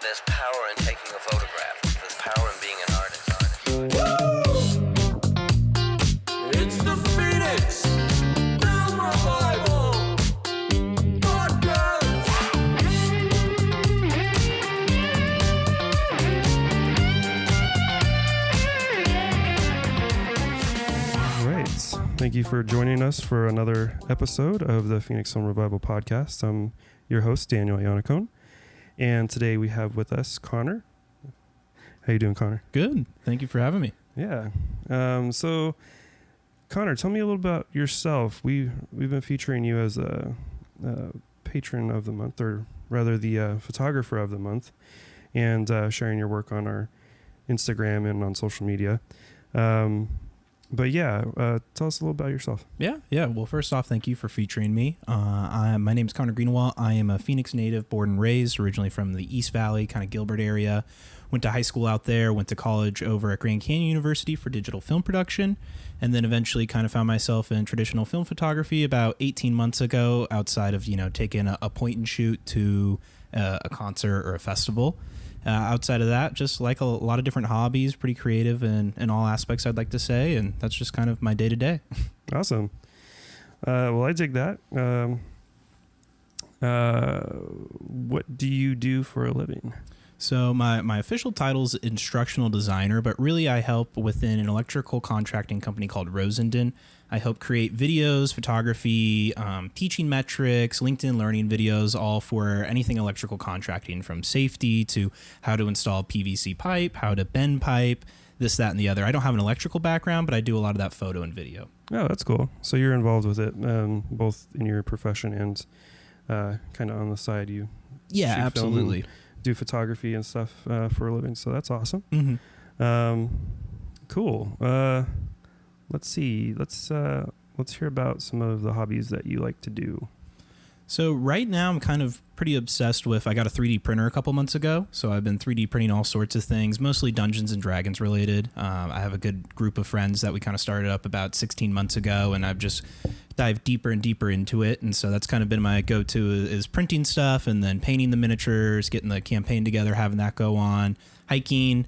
There's power in taking a photograph. There's power in being an artist. It's the Phoenix Film Revival Podcast. All right. Thank you for joining us for another episode of the Phoenix Film Revival Podcast. I'm your host, Daniel Yannicone. And today we have with us Connor. How you doing, Connor? Good. Thank you for having me. Yeah. So, Connor, tell me a little about yourself. We've been featuring you as a patron of the month, or rather the photographer of the month, and sharing your work on our Instagram and on social media. But yeah, tell us a little about yourself. Yeah. Well, first off, thank you for featuring me. My name is Connor Greenawalt. I am a Phoenix native, born and raised, originally from the East Valley, kind of Gilbert area. Went to high school out there, went to college over at Grand Canyon University for digital film production, and then eventually kind of found myself in traditional film photography about 18 months ago, outside of, taking a point and shoot to a concert or a festival. Outside of that, just like a lot of different hobbies, pretty creative in all aspects, I'd like to say, and that's just kind of my day-to-day. Awesome. Well, I dig that. What do you do for a living? So my official title is instructional designer, but really I help within an electrical contracting company called Rosenden. I help create videos, photography, teaching metrics, LinkedIn learning videos, all for anything electrical contracting, from safety to how to install PVC pipe, how to bend pipe, this, that, and the other. I don't have an electrical background, but I do a lot of that photo and video. Oh, that's cool. So you're involved with it, both in your profession and kind of on the side. You Yeah, shoot film absolutely. and do photography and stuff for a living. So that's awesome. Mm-hmm. Cool. Let's see. Let's hear about some of the hobbies that you like to do. So right now I'm kind of pretty obsessed with, I got a 3D printer a couple months ago. So I've been 3D printing all sorts of things, mostly Dungeons and Dragons related. I have a good group of friends that we kind of started up about 16 months ago, and I've just dived deeper and deeper into it. And so that's kind of been my go-to is printing stuff and then painting the miniatures, getting the campaign together, having that go on, hiking,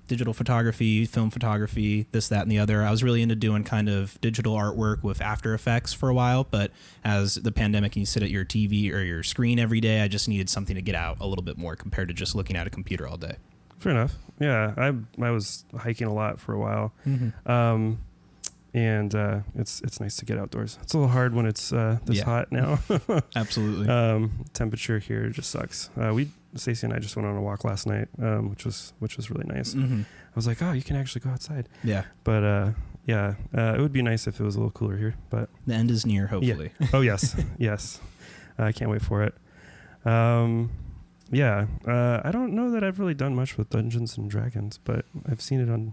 digital photography, film photography, this, that, and the other. I was really into doing kind of digital artwork with After Effects for a while, but as the pandemic and you sit at your TV or your screen every day, I just needed something to get out a little bit more compared to just looking at a computer all day. Fair enough. Yeah, I was hiking a lot for a while. Mm-hmm. And it's nice to get outdoors. It's a little hard when it's this hot now. Absolutely. Temperature here just sucks. Stacey and I just went on a walk last night, which was really nice. Mm-hmm. I was like, oh, you can actually go outside. Yeah. But it would be nice if it was a little cooler here. But The end is near, hopefully. Yeah. Oh yes, yes. I can't wait for it. I don't know that I've really done much with Dungeons and Dragons, but I've seen it on.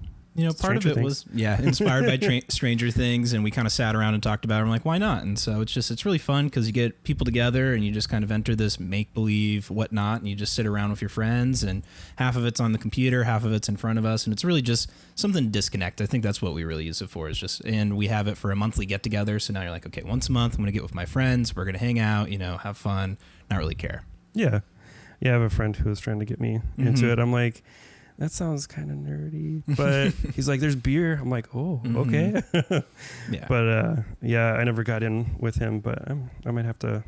Part of it was, inspired by Stranger Things, and we kind of sat around and talked about it. I'm like, why not? And so it's really fun because you get people together and you just kind of enter this make-believe whatnot, and you just sit around with your friends, and half of it's on the computer, half of it's in front of us, and it's really just something to disconnect. I think that's what we really use it for, and we have it for a monthly get-together, so now you're like, okay, once a month, I'm going to get with my friends, we're going to hang out, have fun, not really care. Yeah. I have a friend who was trying to get me into it. I'm like, that sounds kind of nerdy, but he's like, there's beer. I'm like, oh, okay. Yeah. But I never got in with him, but I might have to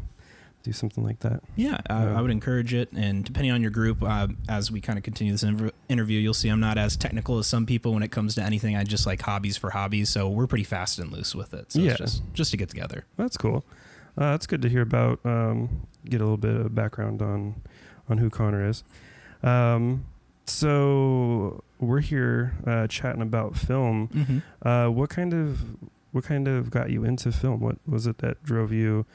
do something like that. Yeah, I would encourage it. And depending on your group, as we kind of continue this interview, you'll see I'm not as technical as some people when it comes to anything. I just like hobbies for hobbies. So we're pretty fast and loose with it. So it's just to get together. That's cool. That's good to hear about. Get a little bit of background on who Connor is. So we're here chatting about film. Mm-hmm. What kind of got you into film? What was it that drove you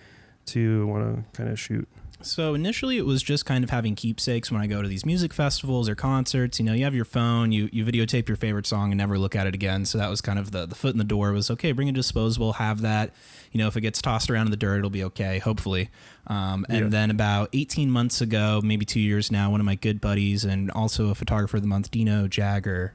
to want to kind of shoot? So initially it was just kind of having keepsakes when I go to these music festivals or concerts. You have your phone, you videotape your favorite song and never look at it again. So that was kind of the foot in the door was, okay, bring a disposable, have that. If it gets tossed around in the dirt, it'll be okay, hopefully. Then about 18 months ago, maybe 2 years now, one of my good buddies and also a photographer of the month, Dino Jagger,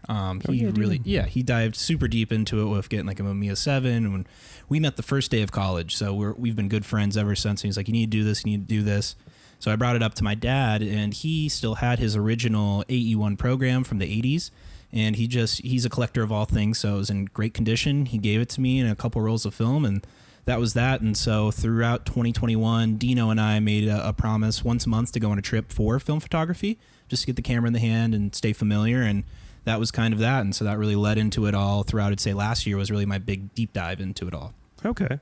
he dived super deep into it with getting like a Mamiya 7. When we met the first day of college, so we've been good friends ever since. And he's like, you need to do this, you need to do this. So I brought it up to my dad, and he still had his original AE1 program from the 80s. And he's a collector of all things, so it was in great condition. He gave it to me in a couple rolls of film, and that was that. And so throughout 2021, Dino and I made a promise once a month to go on a trip for film photography, just to get the camera in the hand and stay familiar. And that was kind of that. And so that really led into it all throughout. I'd say last year was really my big deep dive into it all. Okay.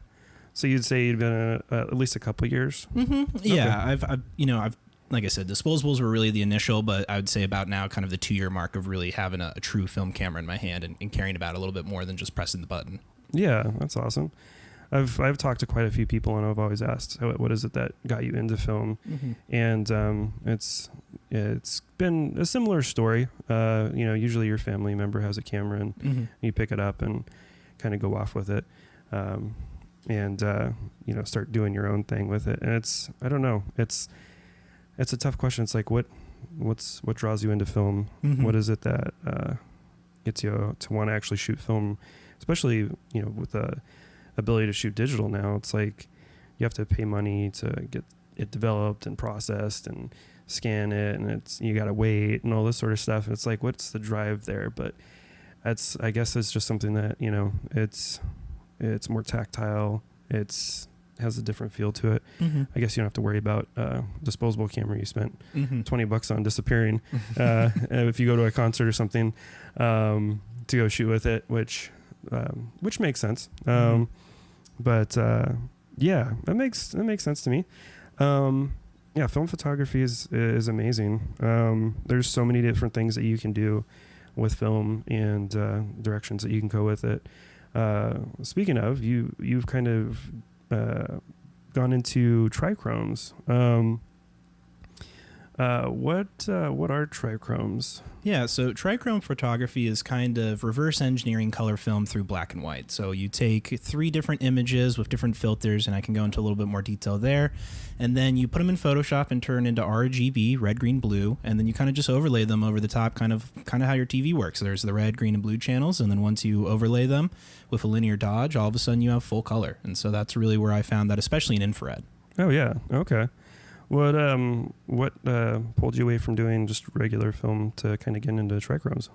So you'd say you'd been at least a couple years? Mm-hmm. Yeah. Okay. I've like I said, disposables were really the initial, but I would say about now kind of the 2-year mark of really having a true film camera in my hand and caring about it a little bit more than just pressing the button. Yeah, that's awesome. I've talked to quite a few people, and I've always asked, what is it that got you into film? Mm-hmm. And it's been a similar story. Usually your family member has a camera, and mm-hmm. you pick it up and kind of go off with it, and start doing your own thing with it. And I don't know, it's a tough question. It's like what draws you into film? Mm-hmm. What is it that gets you to want to actually shoot film, especially with the ability to shoot digital now? It's like you have to pay money to get it developed and processed and scan it, and you got to wait and all this sort of stuff. It's like, what's the drive there? But I guess it's just something that it's more tactile. Has a different feel to it. Mm-hmm. I guess you don't have to worry about disposable camera you spent mm-hmm. $20 on disappearing if you go to a concert or something to go shoot with it, which makes sense. Mm-hmm. But yeah, that makes sense to me. Yeah, film photography is amazing. There's so many different things that you can do with film and directions that you can go with it. Speaking of, you've kind of gone into trichromes. What are trichromes? Yeah, so trichrome photography is kind of reverse engineering color film through black and white. So you take 3 different images with different filters, and I can go into a little bit more detail there. And then you put them in Photoshop and turn into RGB, red, green, blue, and then you kind of just overlay them over the top, kind of how your TV works. So there's the red, green, and blue channels, and then once you overlay them with a linear dodge, all of a sudden you have full color. And so that's really where I found that, especially in infrared. Oh yeah, okay. What pulled you away from doing just regular film to kind of get into trichromes?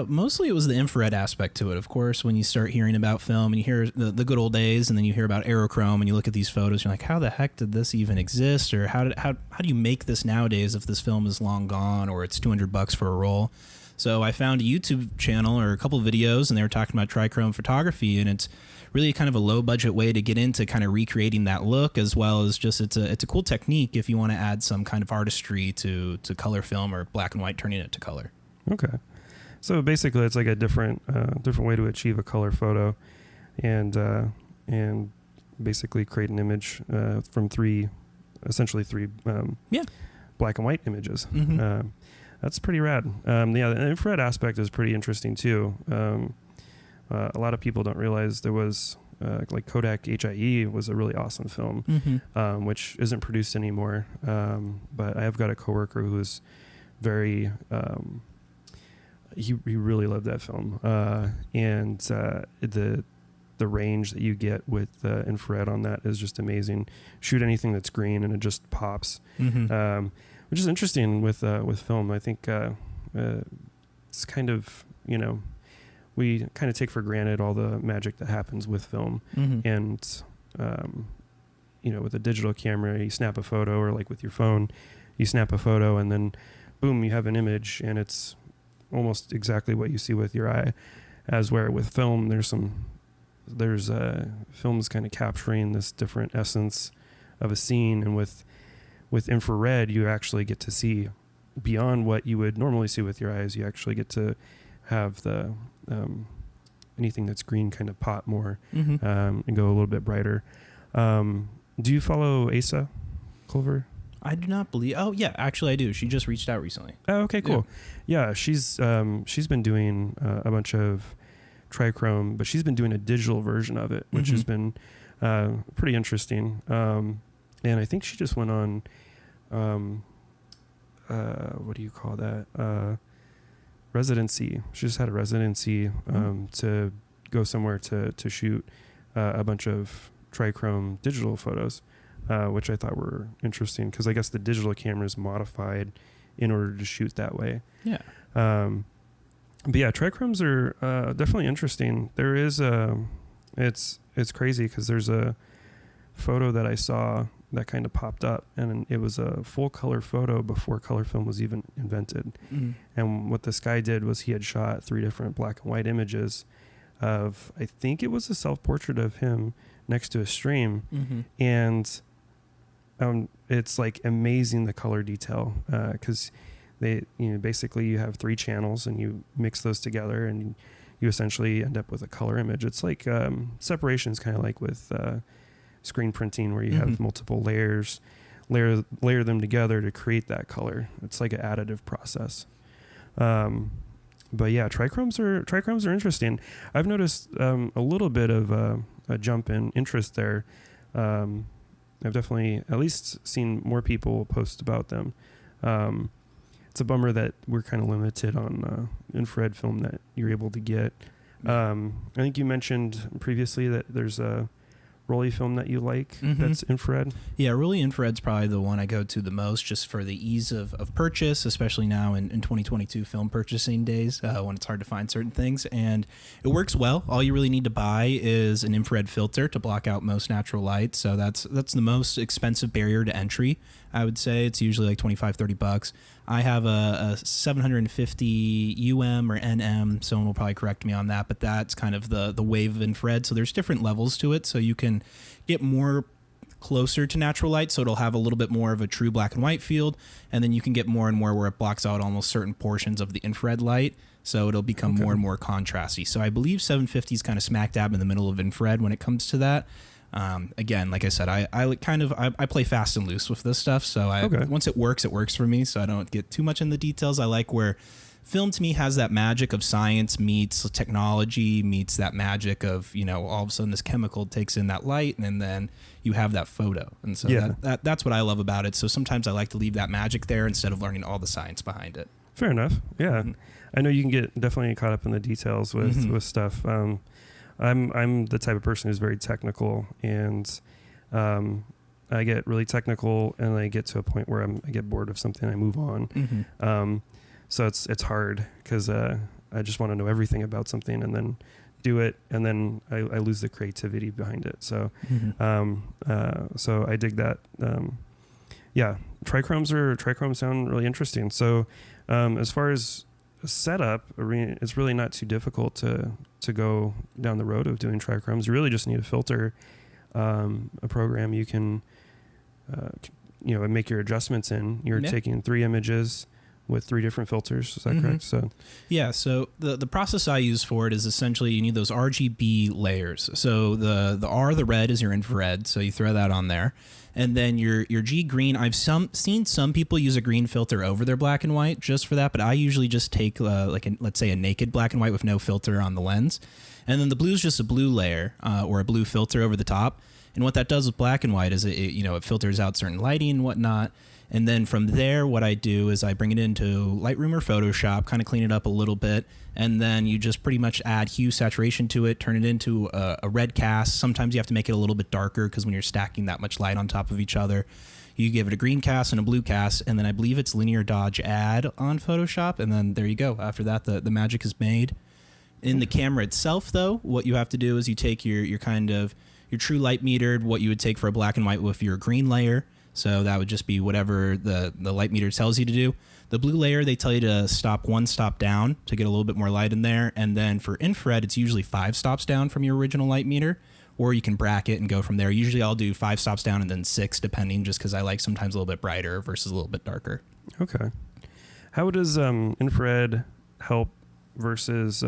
Mostly it was the infrared aspect to it. Of course, when you start hearing about film and you hear the good old days, and then you hear about aerochrome and you look at these photos, you're like, how the heck did this even exist? Or how do you make this nowadays if this film is long gone or it's $200 for a roll? So I found a YouTube channel or a couple of videos, and they were talking about trichrome photography, and it's really kind of a low budget way to get into kind of recreating that look, as well as just it's a cool technique if you want to add some kind of artistry to color film or black and white, turning it to color. Okay. So basically it's like a different way to achieve a color photo and basically create an image from essentially three black and white images. Mm-hmm. That's pretty rad. The infrared aspect is pretty interesting too. A lot of people don't realize there was like Kodak HIE was a really awesome film, mm-hmm. Which isn't produced anymore. But I have got a coworker who's very he really loved that film, and the range that you get with infrared on that is just amazing. Shoot anything that's green and it just pops. Mm-hmm. Which is interesting with film. I think it's kind of, we kind of take for granted all the magic that happens with film. Mm-hmm. And, with a digital camera, you snap a photo, or like with your phone, you snap a photo and then boom, you have an image, and it's almost exactly what you see with your eye. As where with film, there's films kind of capturing this different essence of a scene, and with infrared, you actually get to see beyond what you would normally see with your eyes. You actually get to have the anything that's green kind of pop more, mm-hmm. And go a little bit brighter. Do you follow Asa Culver? I do not believe. Oh yeah, actually I do. She just reached out recently. Oh, okay, cool. Yeah, she's been doing a bunch of trichrome, but she's been doing a digital version of it, which mm-hmm. has been pretty interesting. And I think she just went on, what do you call that? Residency. She just had a residency to go somewhere to shoot a bunch of trichrome digital photos. which I thought were interesting because I guess the digital camera is modified in order to shoot that way. Yeah. But yeah, trichromes are definitely interesting. There is it's crazy because there's a photo that I saw that kind of popped up, and it was a full color photo before color film was even invented. And what this guy did was he had shot 3 different black and white images of, I think it was a self-portrait of him next to a stream. And it's like amazing the color detail, because they, basically you have 3 channels and you mix those together and you essentially end up with a color image. It's like separation is kind of like with screen printing, where you have multiple layers, layer them together to create that color. It's like an additive process. But yeah, trichromes are interesting. I've noticed a little bit of a jump in interest there. I've definitely at least seen more people post about them. It's a bummer that we're kind of limited on infrared film that you're able to get. I think you mentioned previously that there's a Rolly film that you like that's infrared. Yeah, Rolly infrared's probably the one I go to the most, just for the ease of purchase, especially now in 2022 film purchasing days, when it's hard to find certain things. And it works well. All you really need to buy is an infrared filter to block out most natural light. So that's the most expensive barrier to entry, I would say. It's usually like $25-$30. I have a 750 UM or NM. Someone will probably correct me on that, but that's kind of the wave of infrared. So there's different levels to it. So you can get more closer to natural light, so it'll have a little bit more of a true black and white field, and then you can get more and more where it blocks out almost certain portions of the infrared light, so it'll become more and more contrasty. So I believe 750 is kind of smack dab in the middle of infrared when it comes to that. Again, like I said, I play fast and loose with this stuff, so once it works for me, so I don't get too much in the details. I like where film to me has that magic of science meets technology meets that magic of, all of a sudden this chemical takes in that light and then you have that photo. And so that's what I love about it. So sometimes I like to leave that magic there instead of learning all the science behind it. Fair enough. Yeah. I know you can get definitely caught up in the details with stuff. I'm the type of person who's very technical, and I get really technical and I get to a point where I get bored of something, I move on. So it's hard because I just want to know everything about something and then do it, and then I lose the creativity behind it. So so I dig that. Yeah, trichromes sound really interesting. So as far as setup, it's really not too difficult to go down the road of doing trichromes. You really just need a filter, a program you can make your adjustments in. You're taking 3 images with 3 different filters. Is that correct? So yeah, so the process I use for it is essentially you need those RGB layers. So the red is your infrared, so you throw that on there. And then your G green, I've seen some people use a green filter over their black and white just for that, but I usually just take let's say a naked black and white with no filter on the lens. And then the blue is just a blue layer or a blue filter over the top. And what that does with black and white is it filters out certain lighting and whatnot. And then from there, what I do is I bring it into Lightroom or Photoshop, kind of clean it up a little bit, and then you just pretty much add hue saturation to it, turn it into a red cast. Sometimes you have to make it a little bit darker because when you're stacking that much light on top of each other, you give it a green cast and a blue cast, and then I believe it's linear dodge add on Photoshop, and then there you go. After that, the magic is made. In the camera itself, though, what you have to do is you take your kind of your true light metered, what you would take for a black and white with your green layer. So that would just be whatever the light meter tells you to do. The blue layer, they tell you to stop 1 stop down to get a little bit more light in there. And then for infrared, it's usually 5 stops down from your original light meter, or you can bracket and go from there. Usually I'll do 5 stops down and then 6, depending, just because I like sometimes a little bit brighter versus a little bit darker. Okay. How does infrared help versus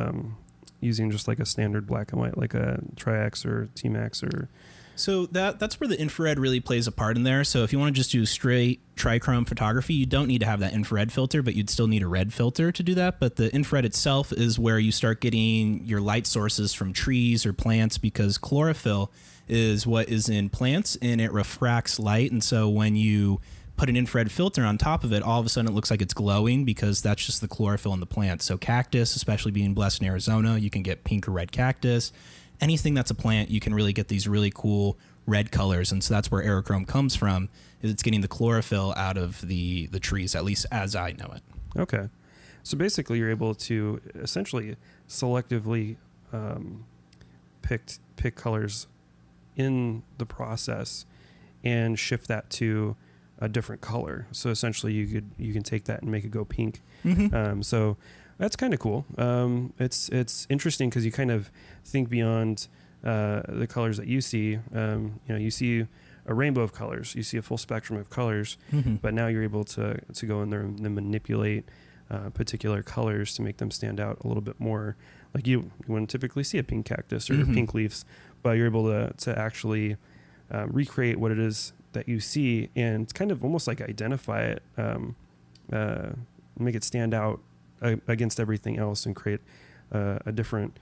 using just like a standard black and white, like a Tri-X or T-Max or... So that's where the infrared really plays a part in there. So if you want to just do straight trichrome photography, you don't need to have that infrared filter, but you'd still need a red filter to do that. But the infrared itself is where you start getting your light sources from trees or plants, because chlorophyll is what is in plants and it refracts light. And so when you put an infrared filter on top of it, all of a sudden it looks like it's glowing because that's just the chlorophyll in the plant. So cactus, especially being blessed in Arizona, you can get pink or red cactus. Anything that's a plant, you can really get these really cool red colors. And so that's where aerochrome comes from, is it's getting the chlorophyll out of the trees, at least as I know it. Okay. So basically you're able to essentially selectively pick colors in the process and shift that to a different color. So essentially you can take that and make it go pink. So that's kind of cool. It's interesting because you kind of think beyond the colors that you see. You see a rainbow of colors, you see a full spectrum of colors, but now you're able to go in there and manipulate particular colors to make them stand out a little bit more. Like you wouldn't typically see a pink cactus or pink leaves, but you're able to actually recreate what it is that you see and kind of almost like identify it, make it stand out against everything else and create a different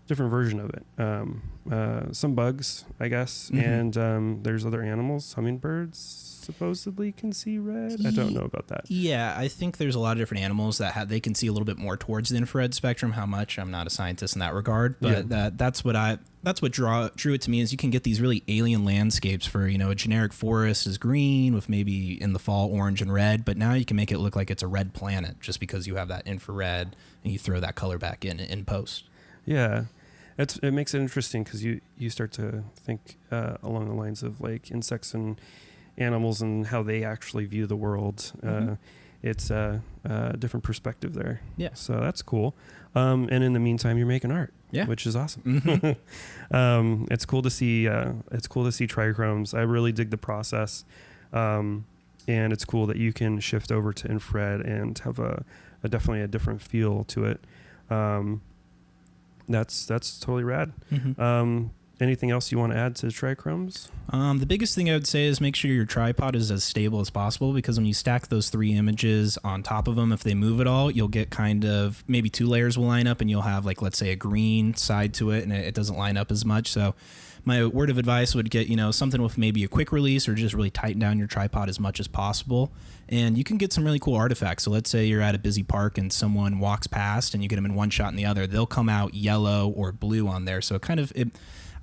version of it. Some bugs, I guess, and there's other animals. Hummingbirds supposedly can see red. I don't know about that. Yeah, I think there's a lot of different animals that they can see a little bit more towards the infrared spectrum. How much? I'm not a scientist in that regard, but that's what drew it to me, is you can get these really alien landscapes for, a generic forest is green with maybe in the fall orange and red, but now you can make it look like it's a red planet just because you have that infrared and you throw that color back in post. Yeah. It makes it interesting because you start to think along the lines of like insects and animals and how they actually view the world. It's a different perspective there. Yeah. So that's cool. And in the meantime, you're making art. Yeah. Which is awesome. It's cool to see. It's cool to see trichromes. I really dig the process. And it's cool that you can shift over to infrared and have a definitely a different feel to it. That's totally rad. Anything else you want to add to trichromes? The biggest thing I would say is make sure your tripod is as stable as possible, because when you stack those 3 images on top of them, if they move at all, you'll get kind of maybe 2 layers will line up and you'll have, like, let's say a green side to it and it doesn't line up as much. So my word of advice would get, something with maybe a quick release, or just really tighten down your tripod as much as possible. And you can get some really cool artifacts. So let's say you're at a busy park and someone walks past and you get them in one shot and the other. They'll come out yellow or blue on there. So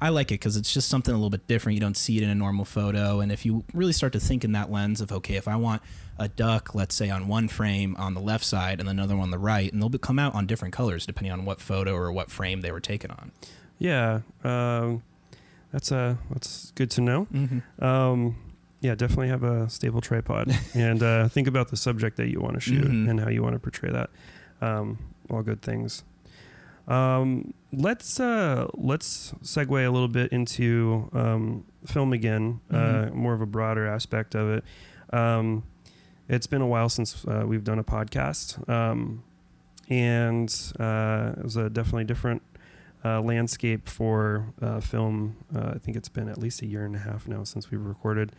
I like it because it's just something a little bit different. You don't see it in a normal photo. And if you really start to think in that lens of, okay, if I want a duck, let's say on one frame on the left side and another one on the right, and they'll come out on different colors depending on what photo or what frame they were taken on. Yeah. That's good to know. Yeah, definitely have a stable tripod and think about the subject that you want to shoot and how you want to portray that. All good things. Let's segue a little bit into film again, more of a broader aspect of it. It's been a while since we've done a podcast, and it was a definitely different landscape for film. I think it's been at least 1.5 years now since we've recorded,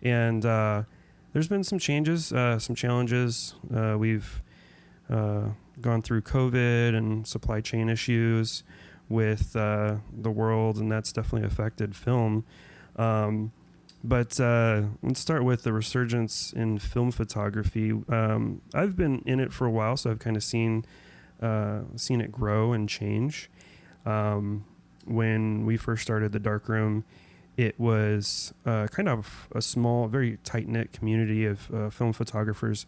and there's been some changes, some challenges. We've gone through COVID and supply chain issues with the world, and that's definitely affected film. But let's start with the resurgence in film photography. I've been in it for a while, so I've kind of seen it grow and change. When we first started the Darkroom, it was kind of a small, very tight-knit community of film photographers.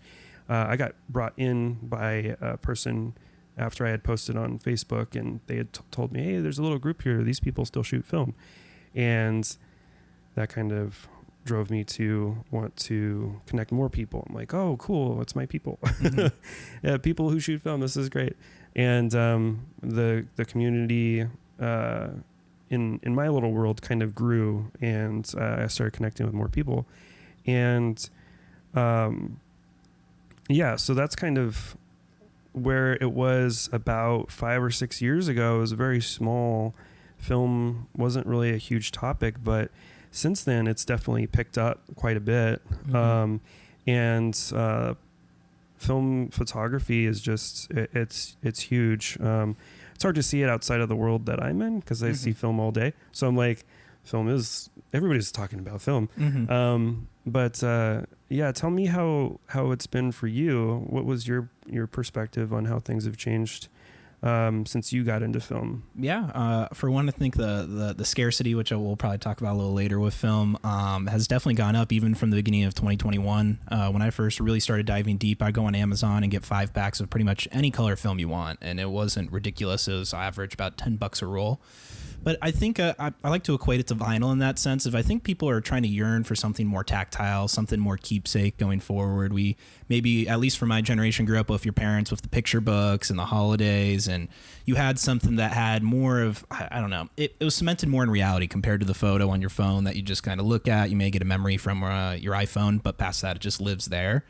I got brought in by a person after I had posted on Facebook, and they had told me, hey, there's a little group here. These people still shoot film. And that kind of drove me to want to connect more people. I'm like, oh, cool. It's my people. Yeah, people who shoot film. This is great. And the community in my little world kind of grew, and I started connecting with more people. And yeah, so that's kind of where it was about 5 or 6 years ago. It was a very small. Film wasn't really a huge topic, but since then it's definitely picked up quite a bit. And film photography is just, it's huge. It's hard to see it outside of the world that I'm in, because I see film all day. So I'm like, everybody's talking about film. But yeah, tell me how it's been for you. What was your perspective on how things have changed since you got into film? Yeah, for one, I think the scarcity, which I will probably talk about a little later with film, has definitely gone up even from the beginning of 2021. When I first really started diving deep, I'd go on Amazon and get 5 packs of pretty much any color film you want, and it wasn't ridiculous. It was average about $10 a roll. But I think I like to equate it to vinyl in that sense. If I think people are trying to yearn for something more tactile, something more keepsake going forward, we maybe, at least for my generation, grew up with your parents with the picture books and the holidays, and you had something that had more of, I don't know, it was cemented more in reality compared to the photo on your phone that you just kind of look at. You may get a memory from your iPhone, but past that, it just lives there.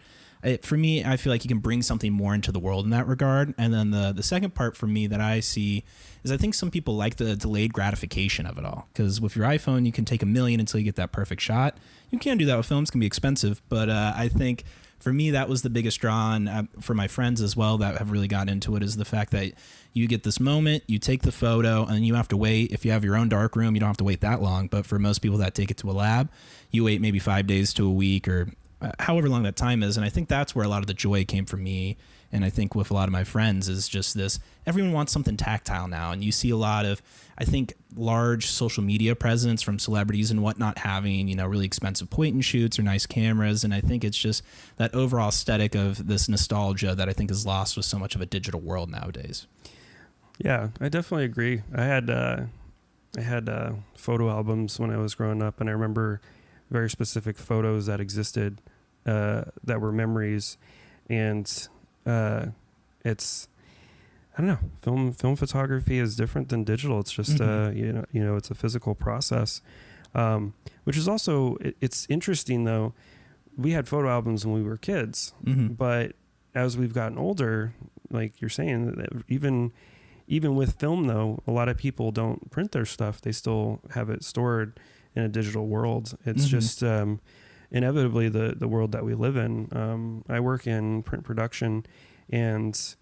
For me, I feel like you can bring something more into the world in that regard. And then the second part for me that I see is I think some people like the delayed gratification of it all. Because with your iPhone, you can take 1,000,000 until you get that perfect shot. You can do that with films. It can be expensive. But I think for me, that was the biggest draw. And for my friends as well that have really gotten into it is the fact that you get this moment, you take the photo, and you have to wait. If you have your own dark room, you don't have to wait that long. But for most people that take it to a lab, you wait maybe 5 days to a week or however long that time is. And I think that's where a lot of the joy came from me. And I think with a lot of my friends is just this, everyone wants something tactile now. And you see a lot of, I think, large social media presence from celebrities and whatnot having, really expensive point and shoots or nice cameras. And I think it's just that overall aesthetic of this nostalgia that I think is lost with so much of a digital world nowadays. Yeah, I definitely agree. I had photo albums when I was growing up, and I remember very specific photos that existed that were memories, and it's, I don't know, film photography is different than digital. It's just it's a physical process, which is also it's interesting though. We had photo albums when we were kids, but as we've gotten older, like you're saying, even with film though, a lot of people don't print their stuff. They still have it stored in a digital world. It's just inevitably the world that we live in. I work in print production, and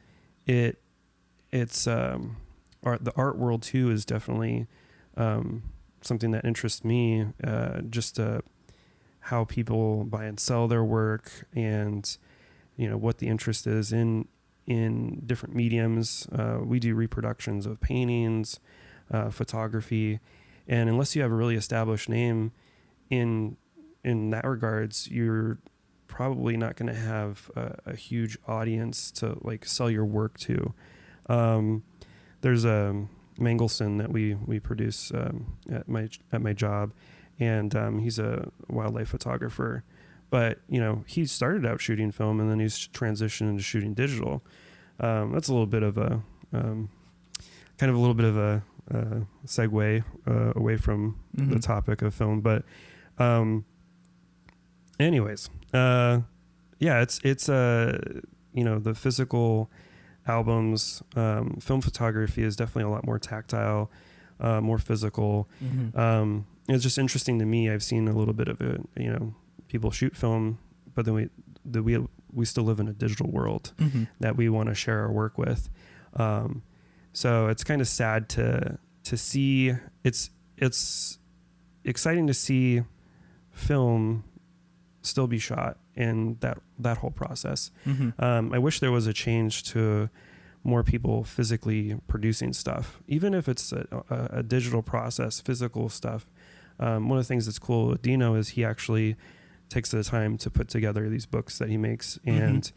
the art world too is definitely something that interests me. Just how people buy and sell their work, and what the interest is in different mediums. We do reproductions of paintings, photography. And unless you have a really established name in that regards, you're probably not going to have a huge audience to like sell your work to. There's a Mangelson that we produce at my job, and he's a wildlife photographer. But he started out shooting film, and then he's transitioned into shooting digital. That's a little bit of a segue away from the topic of film, but anyways, it's the physical albums. Film photography is definitely a lot more tactile, more physical. It's just interesting to me. I've seen a little bit of it. People shoot film, but then we still live in a digital world that we want to share our work with. So it's kind of sad to see. It's exciting to see film still be shot in that whole process. I wish there was a change to more people physically producing stuff, even if it's a digital process, physical stuff. One of the things that's cool with Dino is he actually takes the time to put together these books that he makes and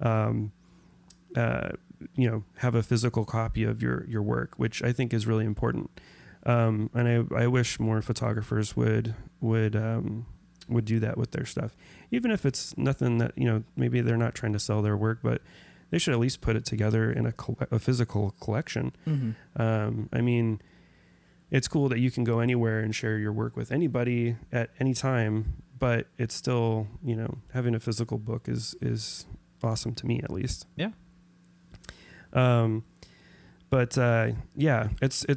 have a physical copy of your work, which I think is really important. And I wish more photographers would do that with their stuff, even if it's nothing that, maybe they're not trying to sell their work, but they should at least put it together in a physical collection. I mean, it's cool that you can go anywhere and share your work with anybody at any time, but it's still, having a physical book is awesome to me, at least. Yeah. It's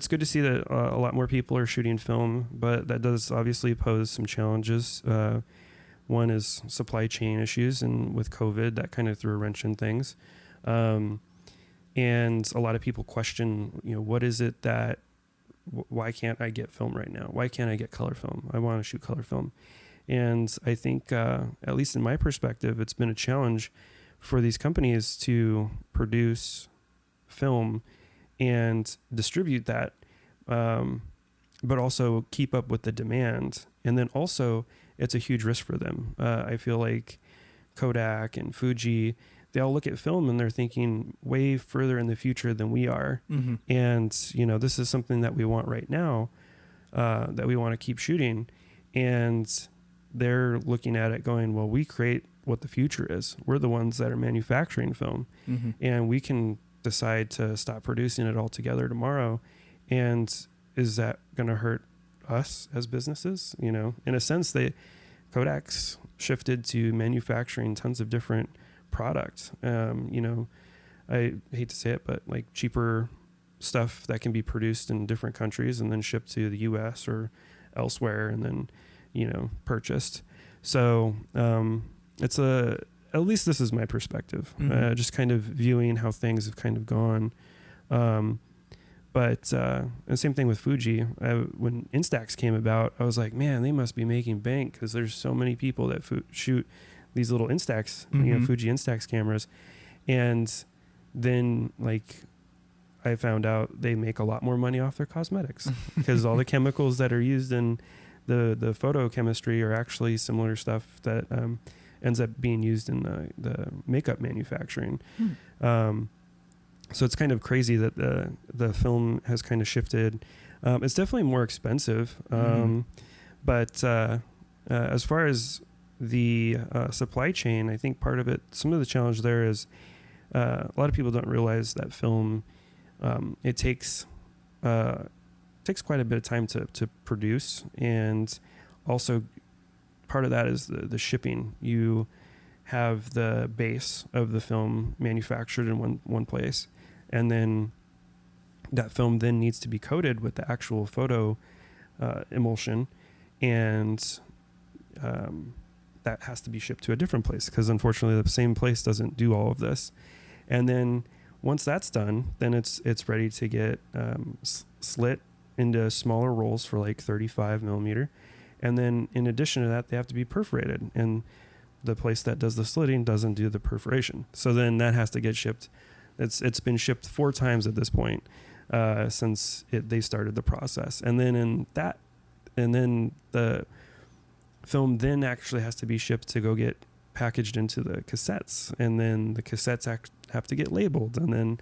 good to see that a lot more people are shooting film, but that does obviously pose some challenges. One is supply chain issues, and with COVID, that kind of threw a wrench in things. And a lot of people question, what is it that, why can't I get film right now? Why can't I get color film? I want to shoot color film. And I think, at least in my perspective, it's been a challenge for these companies to produce film and distribute that, but also keep up with the demand. And then also it's a huge risk for them. I feel like Kodak and Fuji, they all look at film and they're thinking way further in the future than we are. Mm-hmm. And, you know, this is something that we want right now, that we want to keep shooting. And they're looking at it going, well, we create what the future is. We're the ones that are manufacturing film, Mm-hmm. and we can decide to stop producing it altogether tomorrow. And is that going to hurt us as businesses? You know, in a sense, Kodak's shifted to manufacturing tons of different products. You know, I hate to say it, but like cheaper stuff that can be produced in different countries and then shipped to the US or elsewhere and then, you know, purchased. So, at least this is my perspective, Mm-hmm. just kind of viewing how things have kind of gone. But and same thing with Fuji. When Instax came about, I was like, man, they must be making bank because there's so many people that shoot these little Instax, you know, Mm-hmm. Fuji Instax cameras. And then like I found out they make a lot more money off their cosmetics because all the chemicals that are used in the photochemistry are actually similar stuff that ends up being used in the makeup manufacturing. So it's kind of crazy that the film has kind of shifted. It's definitely more expensive. But as far as the supply chain, I think part of it, some of the challenge there is a lot of people don't realize that film, it takes quite a bit of time to produce. And also part of that is the shipping. You have the base of the film manufactured in one place, and then that film then needs to be coated with the actual photo emulsion, and that has to be shipped to a different place because unfortunately the same place doesn't do all of this. And then once that's done, then it's ready to get slit into smaller rolls for like 35 millimeter. And then in addition to that, they have to be perforated, and the place that does the slitting doesn't do the perforation. So then that has to get shipped. It's been shipped 4 times at this point since they started the process. And then the film then actually has to be shipped to go get packaged into the cassettes, and then the cassettes have to get labeled, and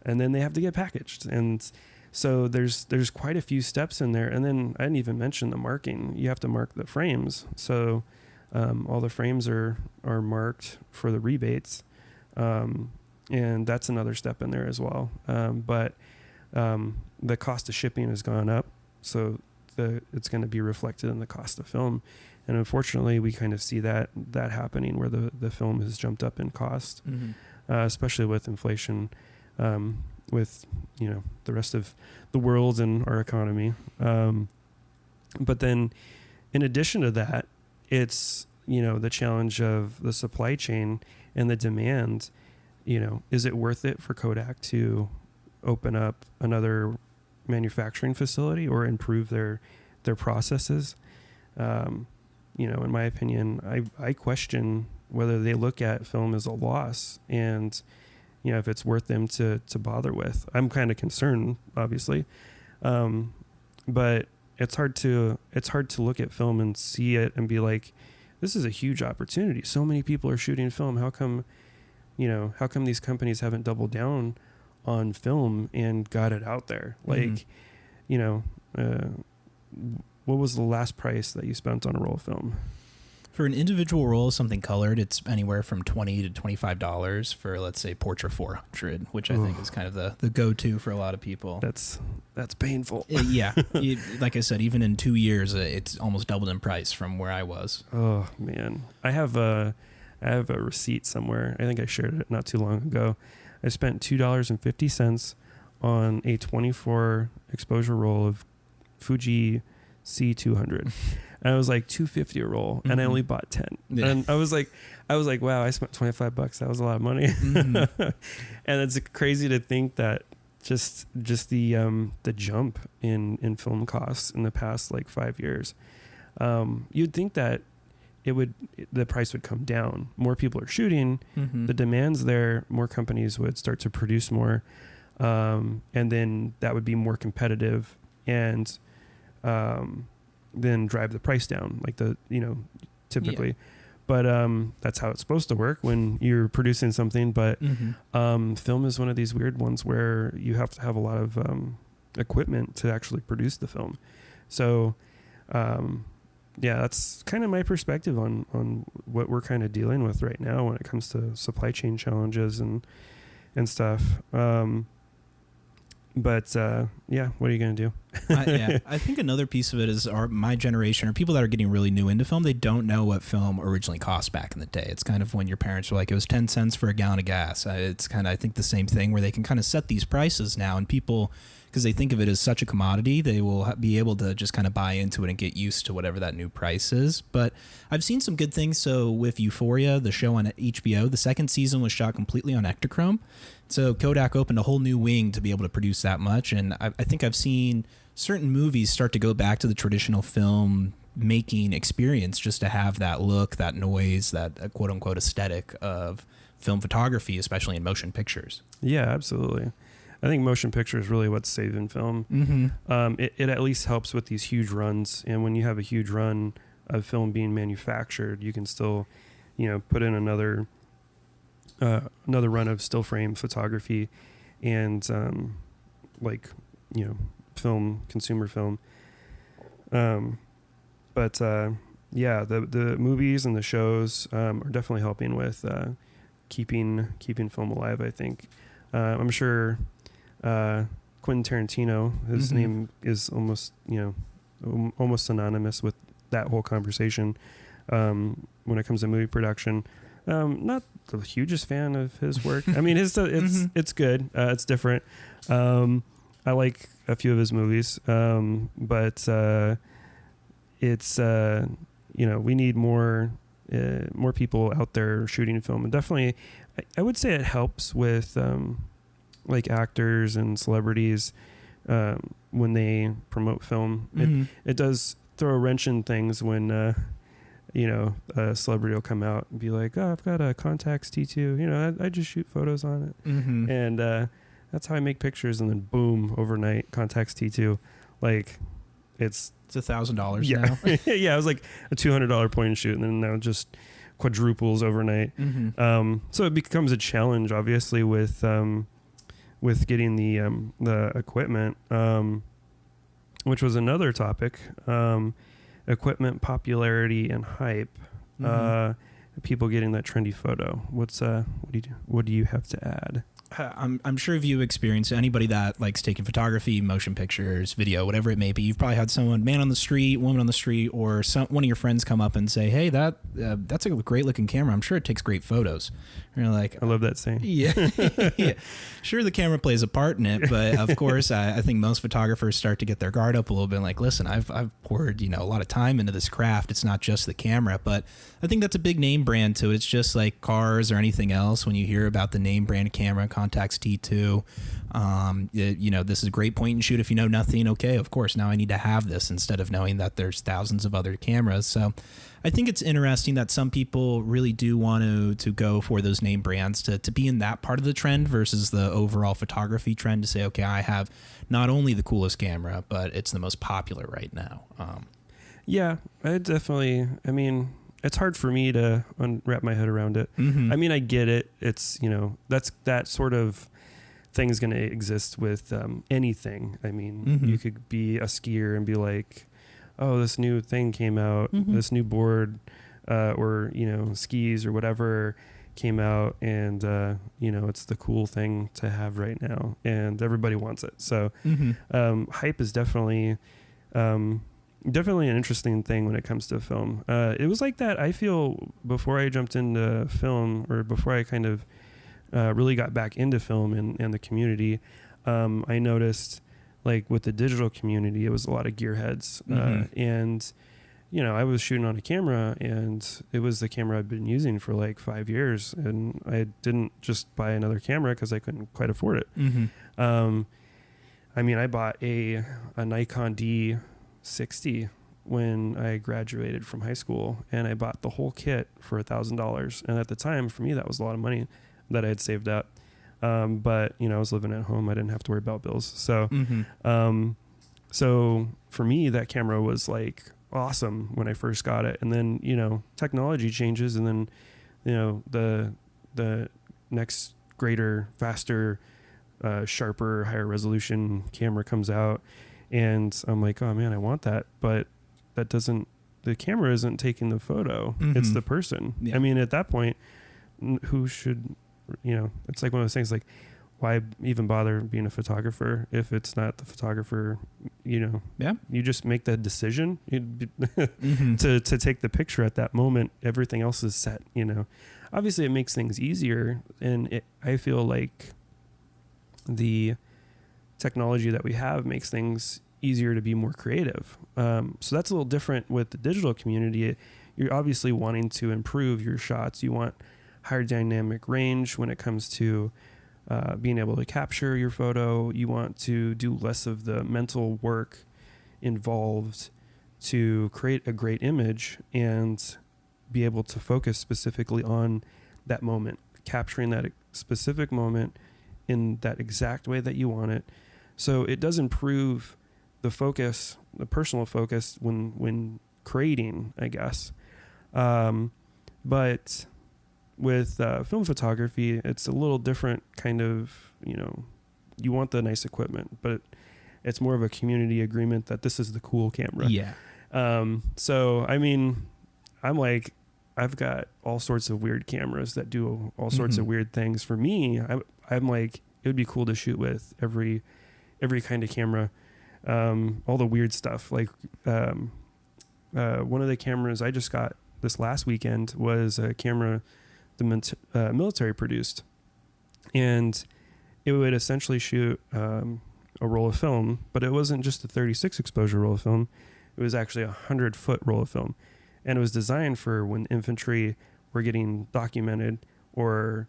then they have to get packaged. And so there's quite a few steps in there. And then I didn't even mention the marking. You have to mark the frames. So all the frames are marked for the rebates. And that's another step in there as well. But the cost of shipping has gone up. So it's going to be reflected in the cost of film. And unfortunately, we kind of see that happening where the film has jumped up in cost, especially with inflation, with, you know, the rest of the world and our economy. But then in addition to that, it's, you know, the challenge of the supply chain and the demand. You know, is it worth it for Kodak to open up another manufacturing facility or improve their processes? You know, in my opinion, I question whether they look at film as a loss, and, you know, if it's worth them to bother with. I'm kind of concerned, obviously, but it's hard to look at film and see it and be like, this is a huge opportunity. So many people are shooting film. How come these companies haven't doubled down on film and got it out there? Like, you know, what was the last price that you spent on a roll of film? For an individual roll of something colored, it's anywhere from $20 to $25 for, let's say, Portra 400, which I think is kind of the go-to for a lot of people. That's painful. Yeah. Like I said, even in 2 years, it's almost doubled in price from where I was. Oh, man. I have a receipt somewhere. I think I shared it not too long ago. I spent $2.50 on a 24 exposure roll of Fuji C200. And I was like $250 a roll, and I only bought 10. Yeah. And I was like, wow, I spent $25. That was a lot of money. And it's crazy to think that just the jump in film costs in the past like 5 years. You'd think that the price would come down. More people are shooting, the demand's there, more companies would start to produce more. and then that would be more competitive and then drive the price down, like typically. Yeah. But that's how it's supposed to work when you're producing something. But film is one of these weird ones where you have to have a lot of equipment to actually produce the film. So, that's kind of my perspective on what we're kind of dealing with right now when it comes to supply chain challenges and stuff. But what are you going to do? I think another piece of it is my generation or people that are getting really new into film, they don't know what film originally cost back in the day. It's kind of when your parents were like, it was 10 cents for a gallon of gas. It's kind of, I think, the same thing where they can kind of set these prices now, and people, because they think of it as such a commodity, they will be able to just kind of buy into it and get used to whatever that new price is. But I've seen some good things. So with Euphoria, the show on HBO, the second season was shot completely on Trichrome. So Kodak opened a whole new wing to be able to produce that much. And I think I've seen certain movies start to go back to the traditional film making experience just to have that look, that noise, that quote unquote aesthetic of film photography, especially in motion pictures. Yeah, absolutely. I think motion picture is really what's saving film. Mm-hmm. It at least helps with these huge runs. And when you have a huge run of film being manufactured, you can still, put in another run of still frame photography and film, consumer film. But the movies and the shows are definitely helping with keeping film alive, I think. I'm sure Quentin Tarantino, his name is almost synonymous with that whole conversation when it comes to movie production. Not the hugest fan of his work. I mean, it's good. It's different. I like a few of his movies, but it's we need more people out there shooting film, and definitely, I would say it helps with like actors and celebrities when they promote film. It does throw a wrench in things when a celebrity will come out and be like, oh, I've got a Contax T2, I just shoot photos on it. And that's how I make pictures. And then boom, overnight, Contax T2, like it's $1,000 now. Yeah, it was like a $200 point and shoot, and then now it just quadruples overnight. So it becomes a challenge, obviously, with getting the equipment, which was another topic. Equipment popularity and hype. People getting that trendy photo. What do you have to add? I'm sure if you experience anybody that likes taking photography, motion pictures, video, whatever it may be, you've probably had someone, man on the street, woman on the street, or one of your friends come up and say, hey, that's a great looking camera. I'm sure it takes great photos. And you're like, I love that saying. Yeah. Yeah. Sure, the camera plays a part in it, but of course, I think most photographers start to get their guard up a little bit. Like, listen, I've poured a lot of time into this craft. It's not just the camera, but I think that's a big name brand to it. It's just like cars or anything else. When you hear about the name brand camera, Contax T2, this is a great point and shoot. If you know nothing, okay, of course, now I need to have this instead of knowing that there's thousands of other cameras. So I think it's interesting that some people really do want to go for those name brands to be in that part of the trend versus the overall photography trend, to say, okay, I have not only the coolest camera, but it's the most popular right now. Yeah, I mean, it's hard for me to wrap my head around it. I mean, I get it. It's, that sort of thing is going to exist with anything. I mean, you could be a skier and be like, oh, this new thing came out, this new board, or, skis or whatever came out, and, it's the cool thing to have right now, and everybody wants it. So hype is definitely an interesting thing when it comes to film. It was like that, I feel, before I jumped into film, or before I kind of really got back into film and the community. I noticed, like, with the digital community, it was a lot of gearheads. And, I was shooting on a camera, and it was the camera I'd been using for like 5 years, and I didn't just buy another camera because I couldn't quite afford it. I mean, I bought a Nikon D60 when I graduated from high school, and I bought the whole kit for $1,000. And at the time, for me, that was a lot of money that I had saved up. But I was living at home. I didn't have to worry about bills. So, Mm-hmm. so for me, that camera was like awesome when I first got it. And then, technology changes, and then, the next greater, faster, sharper, higher resolution camera comes out, and I'm like, oh man, I want that. But the camera isn't taking the photo. It's the person. Yeah. I mean, at that point, who should, it's like one of those things, like, why even bother being a photographer if it's not the photographer? Yeah. You just make the decision to take the picture at that moment. Everything else is set. Obviously it makes things easier, and I feel like the technology that we have makes things easier to be more creative. So that's a little different with the digital community. You're obviously wanting to improve your shots. You want higher dynamic range when it comes to being able to capture your photo. You want to do less of the mental work involved to create a great image and be able to focus specifically on that moment, capturing that specific moment in that exact way that you want it. So it does improve the focus, the personal focus when creating, I guess. But with film photography, it's a little different kind of, you want the nice equipment, but it's more of a community agreement that this is the cool camera. Yeah. So, I mean, I've got all sorts of weird cameras that do all sorts of weird things. For me, I'm like, it would be cool to shoot with every kind of camera, all the weird stuff. Like, one of the cameras I just got this last weekend was a camera the military produced, and it would essentially shoot a roll of film, but it wasn't just a 36 exposure roll of film. It was actually 100-foot roll of film, and it was designed for when infantry were getting documented, or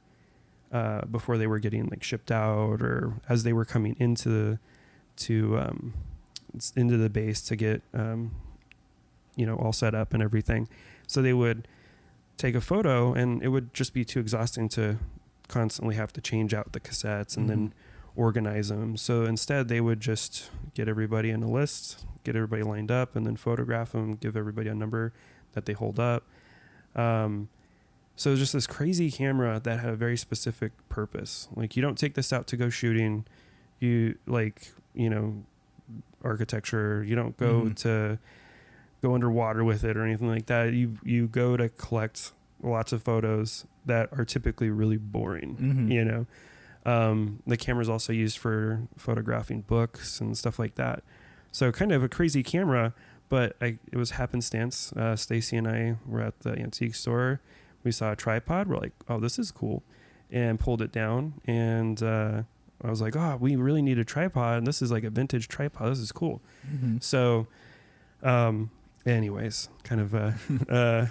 before they were getting like shipped out, or as they were coming into the base to get all set up and everything. So they would take a photo, and it would just be too exhausting to constantly have to change out the cassettes and then organize them. So instead they would just get everybody in a list, get everybody lined up, and then photograph them, give everybody a number that they hold up. So just this crazy camera that had a very specific purpose. Like, you don't take this out to go shooting, architecture, you don't go to go underwater with it or anything like that. You go to collect lots of photos that are typically really boring. The camera is also used for photographing books and stuff like that. So kind of a crazy camera, but it was happenstance. Stacy and I were at the antique store. We saw a tripod. We're like, oh, this is cool, and pulled it down. And I was like, oh, we really need a tripod. And this is like a vintage tripod. This is cool. So, anyways, kind of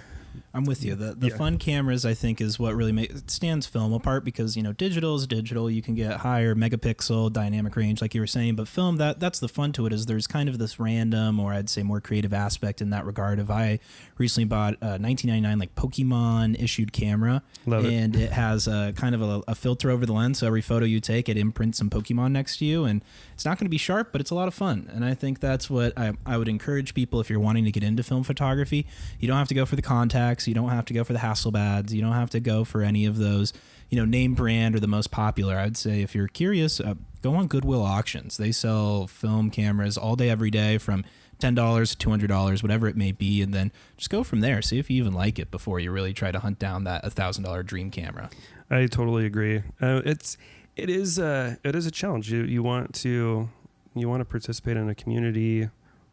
I'm with you. The fun cameras, I think, is what really stands film apart, because digital is digital. You can get higher megapixel dynamic range, like you were saying, but film, that's the fun to it, is there's kind of this random, or I'd say more creative aspect in that regard. If I recently bought a 1999 like Pokemon issued camera, and it has a kind of a filter over the lens, so every photo you take, it imprints some Pokemon next to you, and it's not going to be sharp, but it's a lot of fun. And I think that's what I would encourage people, if you're wanting to get into film photography. You don't have to go for the contacts. You don't have to go for the Hasselblads. You don't have to go for any of those, name brand or the most popular. I'd say if you're curious, go on Goodwill auctions. They sell film cameras all day, every day, from $10 to $200, whatever it may be, and then just go from there. See if you even like it before you really try to hunt down that $1,000 dream camera. I totally agree. It is a challenge. You want to participate in a community.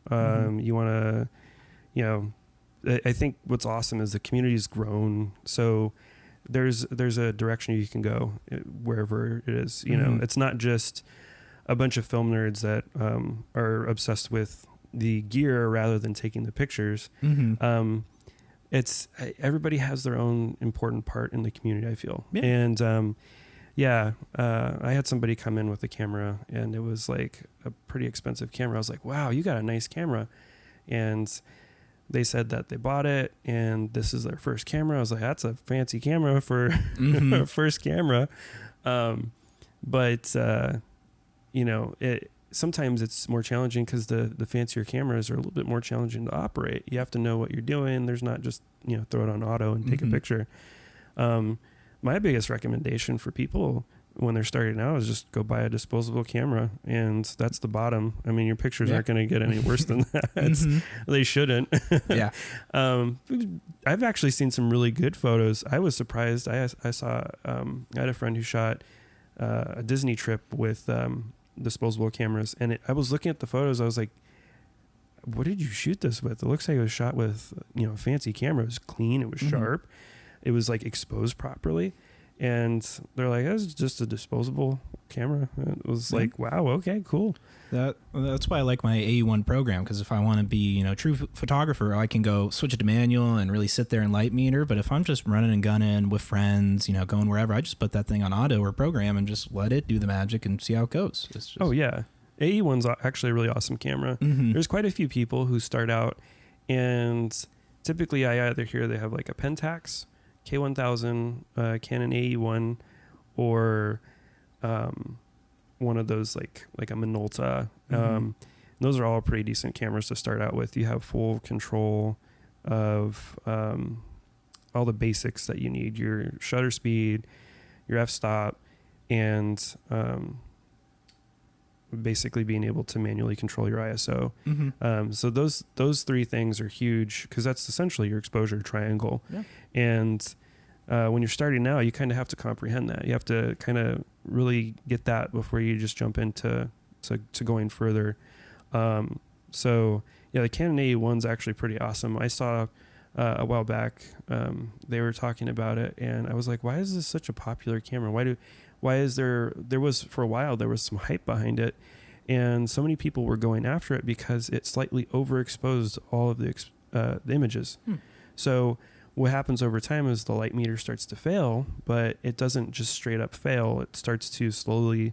You want to, I think what's awesome is the community's grown. So there's a direction you can go wherever it is. It's not just a bunch of film nerds that are obsessed with the gear rather than taking the pictures. It's everybody has their own important part in the community, I feel. Yeah. And I had somebody come in with a camera, and it was like a pretty expensive camera. I was like, wow, you got a nice camera. And they said that they bought it, and this is their first camera. I was like, that's a fancy camera for a first camera. but sometimes it's more challenging because the fancier cameras are a little bit more challenging to operate. You have to know what you're doing. There's not just throw it on auto and take a picture. My biggest recommendation for people when they're starting out is just go buy a disposable camera, and that's the bottom. I mean, your pictures aren't going to get any worse than that. They shouldn't. Yeah. I've actually seen some really good photos. I was surprised. I saw I had a friend who shot a Disney trip with disposable cameras, and I was looking at the photos. I was like, what did you shoot this with? It looks like it was shot with a fancy camera. It was clean, it was sharp, it was like exposed properly. And they're like, that's just a disposable camera. And it was like, wow, okay, cool. That's why I like my AE1 program, because if I want to be true photographer, I can go switch it to manual and really sit there and light meter. But if I'm just running and gunning with friends, going wherever, I just put that thing on auto or program and just let it do the magic and see how it goes. It's just, oh yeah, AE1's actually a really awesome camera. There's quite a few people who start out, and typically I either hear they have like a Pentax K1000, Canon AE1, or one of those like a Minolta. Those are all pretty decent cameras to start out with. You have full control of all the basics that you need: your shutter speed, your f-stop, and basically being able to manually control your ISO. So those three things are huge, because that's essentially your exposure triangle. And when you're starting out, you kind of have to comprehend that. You have to kind of really get that before you just jump into going further. So yeah, the Canon AE1's actually pretty awesome. I saw a while back they were talking about it, and I was like, why is this such a popular camera? Why is there was, for a while, there was some hype behind it, and so many people were going after it because it slightly overexposed all of the images. So what happens over time is the light meter starts to fail, but it doesn't just straight up fail. It starts to slowly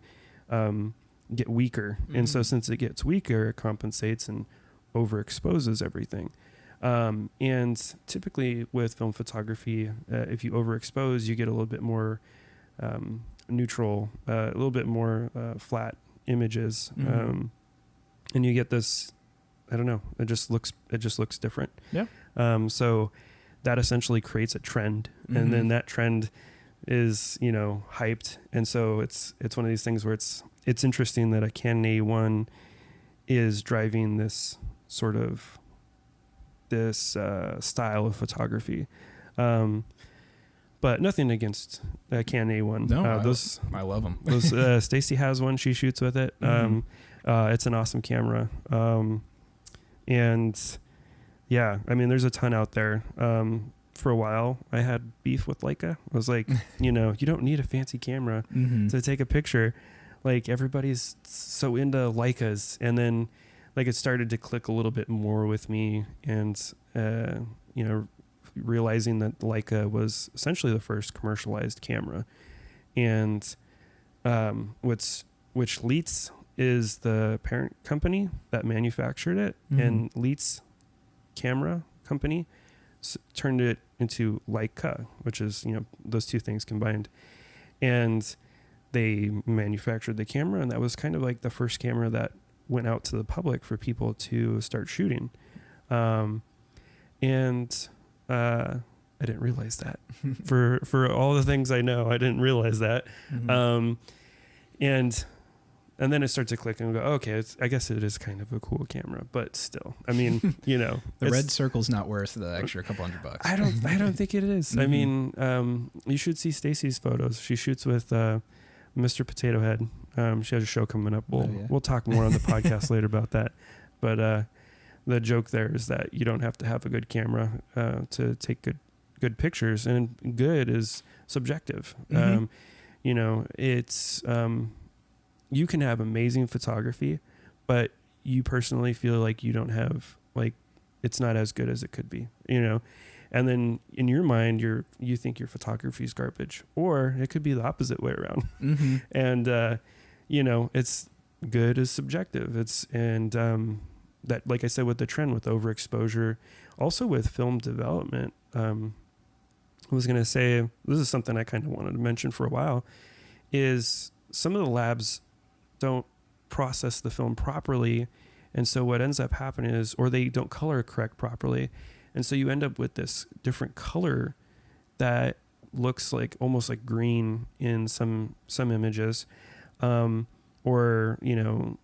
get weaker. And so since it gets weaker, it compensates and overexposes everything. And typically with film photography, if you overexpose, you get a little bit more neutral, a little bit more flat images, and you get this, I don't know, it just looks different. So that essentially creates a trend, and then that trend is hyped, and so it's one of these things where it's interesting that a Canon A1 is driving this sort of style of photography. But nothing against Canon A1. No, I love them. Those Stacy has one. She shoots with it. It's an awesome camera. And yeah, I mean, there's a ton out there. For a while, I had beef with Leica. I was like, you don't need a fancy camera to take a picture. Like, everybody's so into Leicas. And then, like, it started to click a little bit more with me. And, realizing that Leica was essentially the first commercialized camera, and which Leitz is the parent company that manufactured it, and Leitz Camera Company turned it into Leica, which is those two things combined, and they manufactured the camera, and that was kind of like the first camera that went out to the public for people to start shooting. I didn't realize that. for all the things I know, I didn't realize that. And then it starts to click and go, okay, I guess it is kind of a cool camera, but still, I mean, the red circle's not worth the extra couple $100. I don't think it is. I mean, you should see Stacy's photos. She shoots with Mr. Potato Head. She has a show coming up. We'll talk more on the podcast later about that. But the joke there is that you don't have to have a good camera to take good pictures, and good is subjective. It's you can have amazing photography, but you personally feel like you don't have, like, it's not as good as it could be, and then in your mind you think your photography is garbage, or it could be the opposite way around. And it's good is subjective. That, like I said, with the trend with overexposure, also with film development, I was going to say, this is something I kind of wanted to mention for a while, is some of the labs don't process the film properly. And so what ends up happening is, or they don't color correct properly. And so you end up with this different color that looks like almost like green in some images. Or, you know,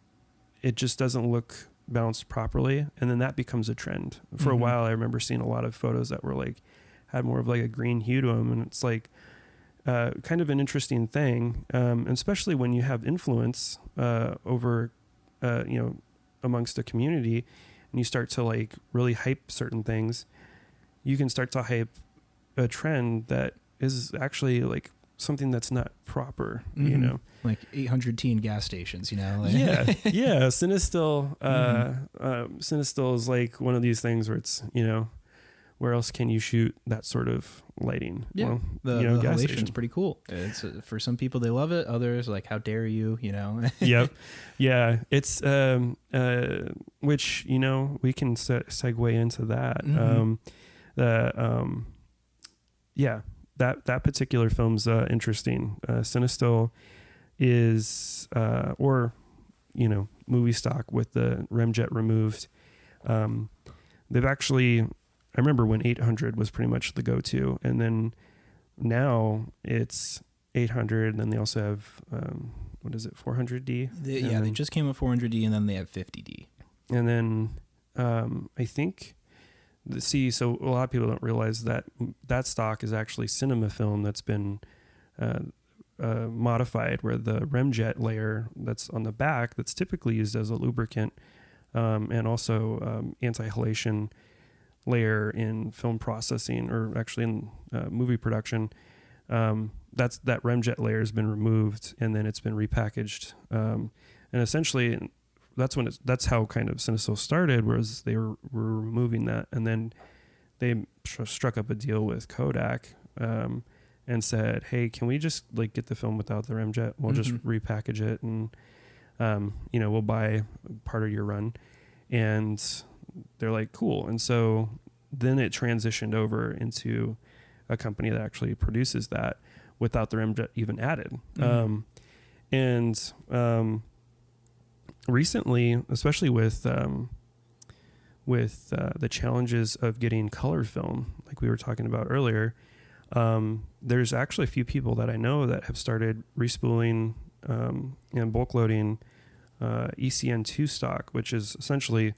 it just doesn't look balanced properly. And then that becomes a trend. For a while, I remember seeing a lot of photos that were like, had more of like a green hue to them. And it's like, kind of an interesting thing. And especially when you have influence, over, you know, amongst a community, and you start to like really hype certain things, you can start to hype a trend that is actually like something that's not proper, you know, like 800 teen gas stations, you know? Like yeah. Cinestill, Cinestill is like one of these things where it's, you know, where else can you shoot that sort of lighting? Yeah, Well, the you know, gas halation's station. pretty cool. It's for some people they love it. Others like, how dare you? You know. Yep. Yeah. It's which, you know, we can segue into that. Yeah, that particular film's interesting. Cinestill is or, you know, movie stock with the remjet removed. They've actually, I remember when 800 was pretty much the go-to, and then now it's 800, and then they also have, what is it, 400D? They just came with 400D, and then they have 50D. And then I think, so a lot of people don't realize that that stock is actually cinema film that's been modified, where the remjet layer that's on the back, that's typically used as a lubricant, and also anti-halation layer in film processing, or actually in movie production, that remjet layer has been removed, and then it's been repackaged, and essentially that's how kind of Cinestill started, whereas they were removing that, and then they struck up a deal with Kodak, and said, hey, can we just like get the film without the remjet? We'll just repackage it, and you know, we'll buy part of your run. And they're like, cool. And so then it transitioned over into a company that actually produces that without the remjet even added. Recently, especially with the challenges of getting color film, like we were talking about earlier, there's actually a few people that I know that have started respooling and bulk loading ECN2 stock, which is essentially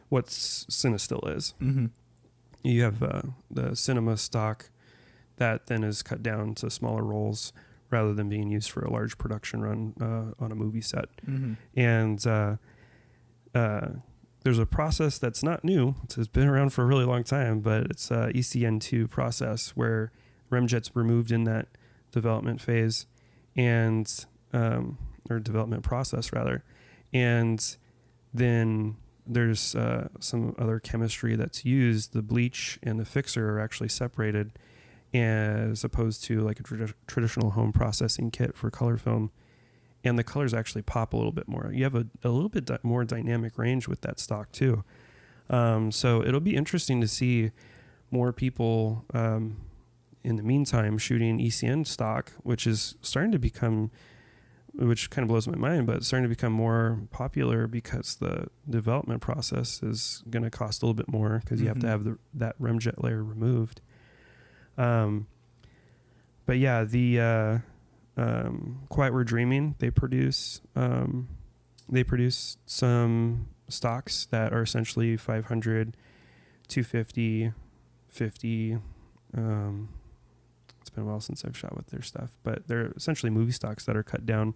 what Cinestill is. You have the cinema stock that then is cut down to smaller rolls rather than being used for a large production run on a movie set. And there's a process that's not new. It's been around for a really long time, but it's a ECN2 process where remjet's removed in that development phase, and or development process rather. And then there's some other chemistry that's used. The bleach and the fixer are actually separated, as opposed to like a traditional home processing kit for color film. And the colors actually pop a little bit more. You have a little bit more dynamic range with that stock too. So it'll be interesting to see more people in the meantime shooting ECN stock, which is starting to become, which kind of blows my mind, but it's starting to become more popular because the development process is going to cost a little bit more, because you have to have that remjet layer removed. But yeah, the Quiet We're Dreaming, they produce some stocks that are essentially 500, 250, 50. It's been a while since I've shot with their stuff, but they're essentially movie stocks that are cut down,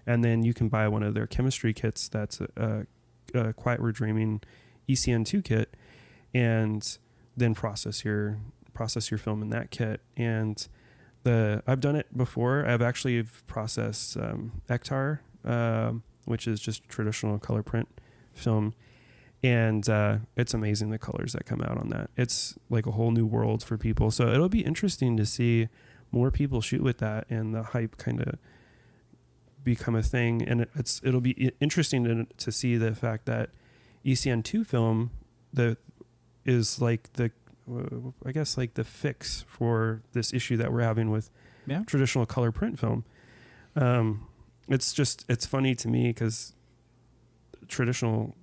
and then you can buy one of their chemistry kits that's a Quiet We're Dreaming ECN2 kit, and then process your film in that kit. And I've done it before. I've actually processed Ektar, which is just traditional color print film, and it's amazing the colors that come out on that. It's like a whole new world for people. So it'll be interesting to see more people shoot with that, and the hype kind of become a thing. And it'll be interesting to see the fact that ECN2 film is like the I guess like the fix for this issue that we're having with traditional color print film. it's funny to me because traditional,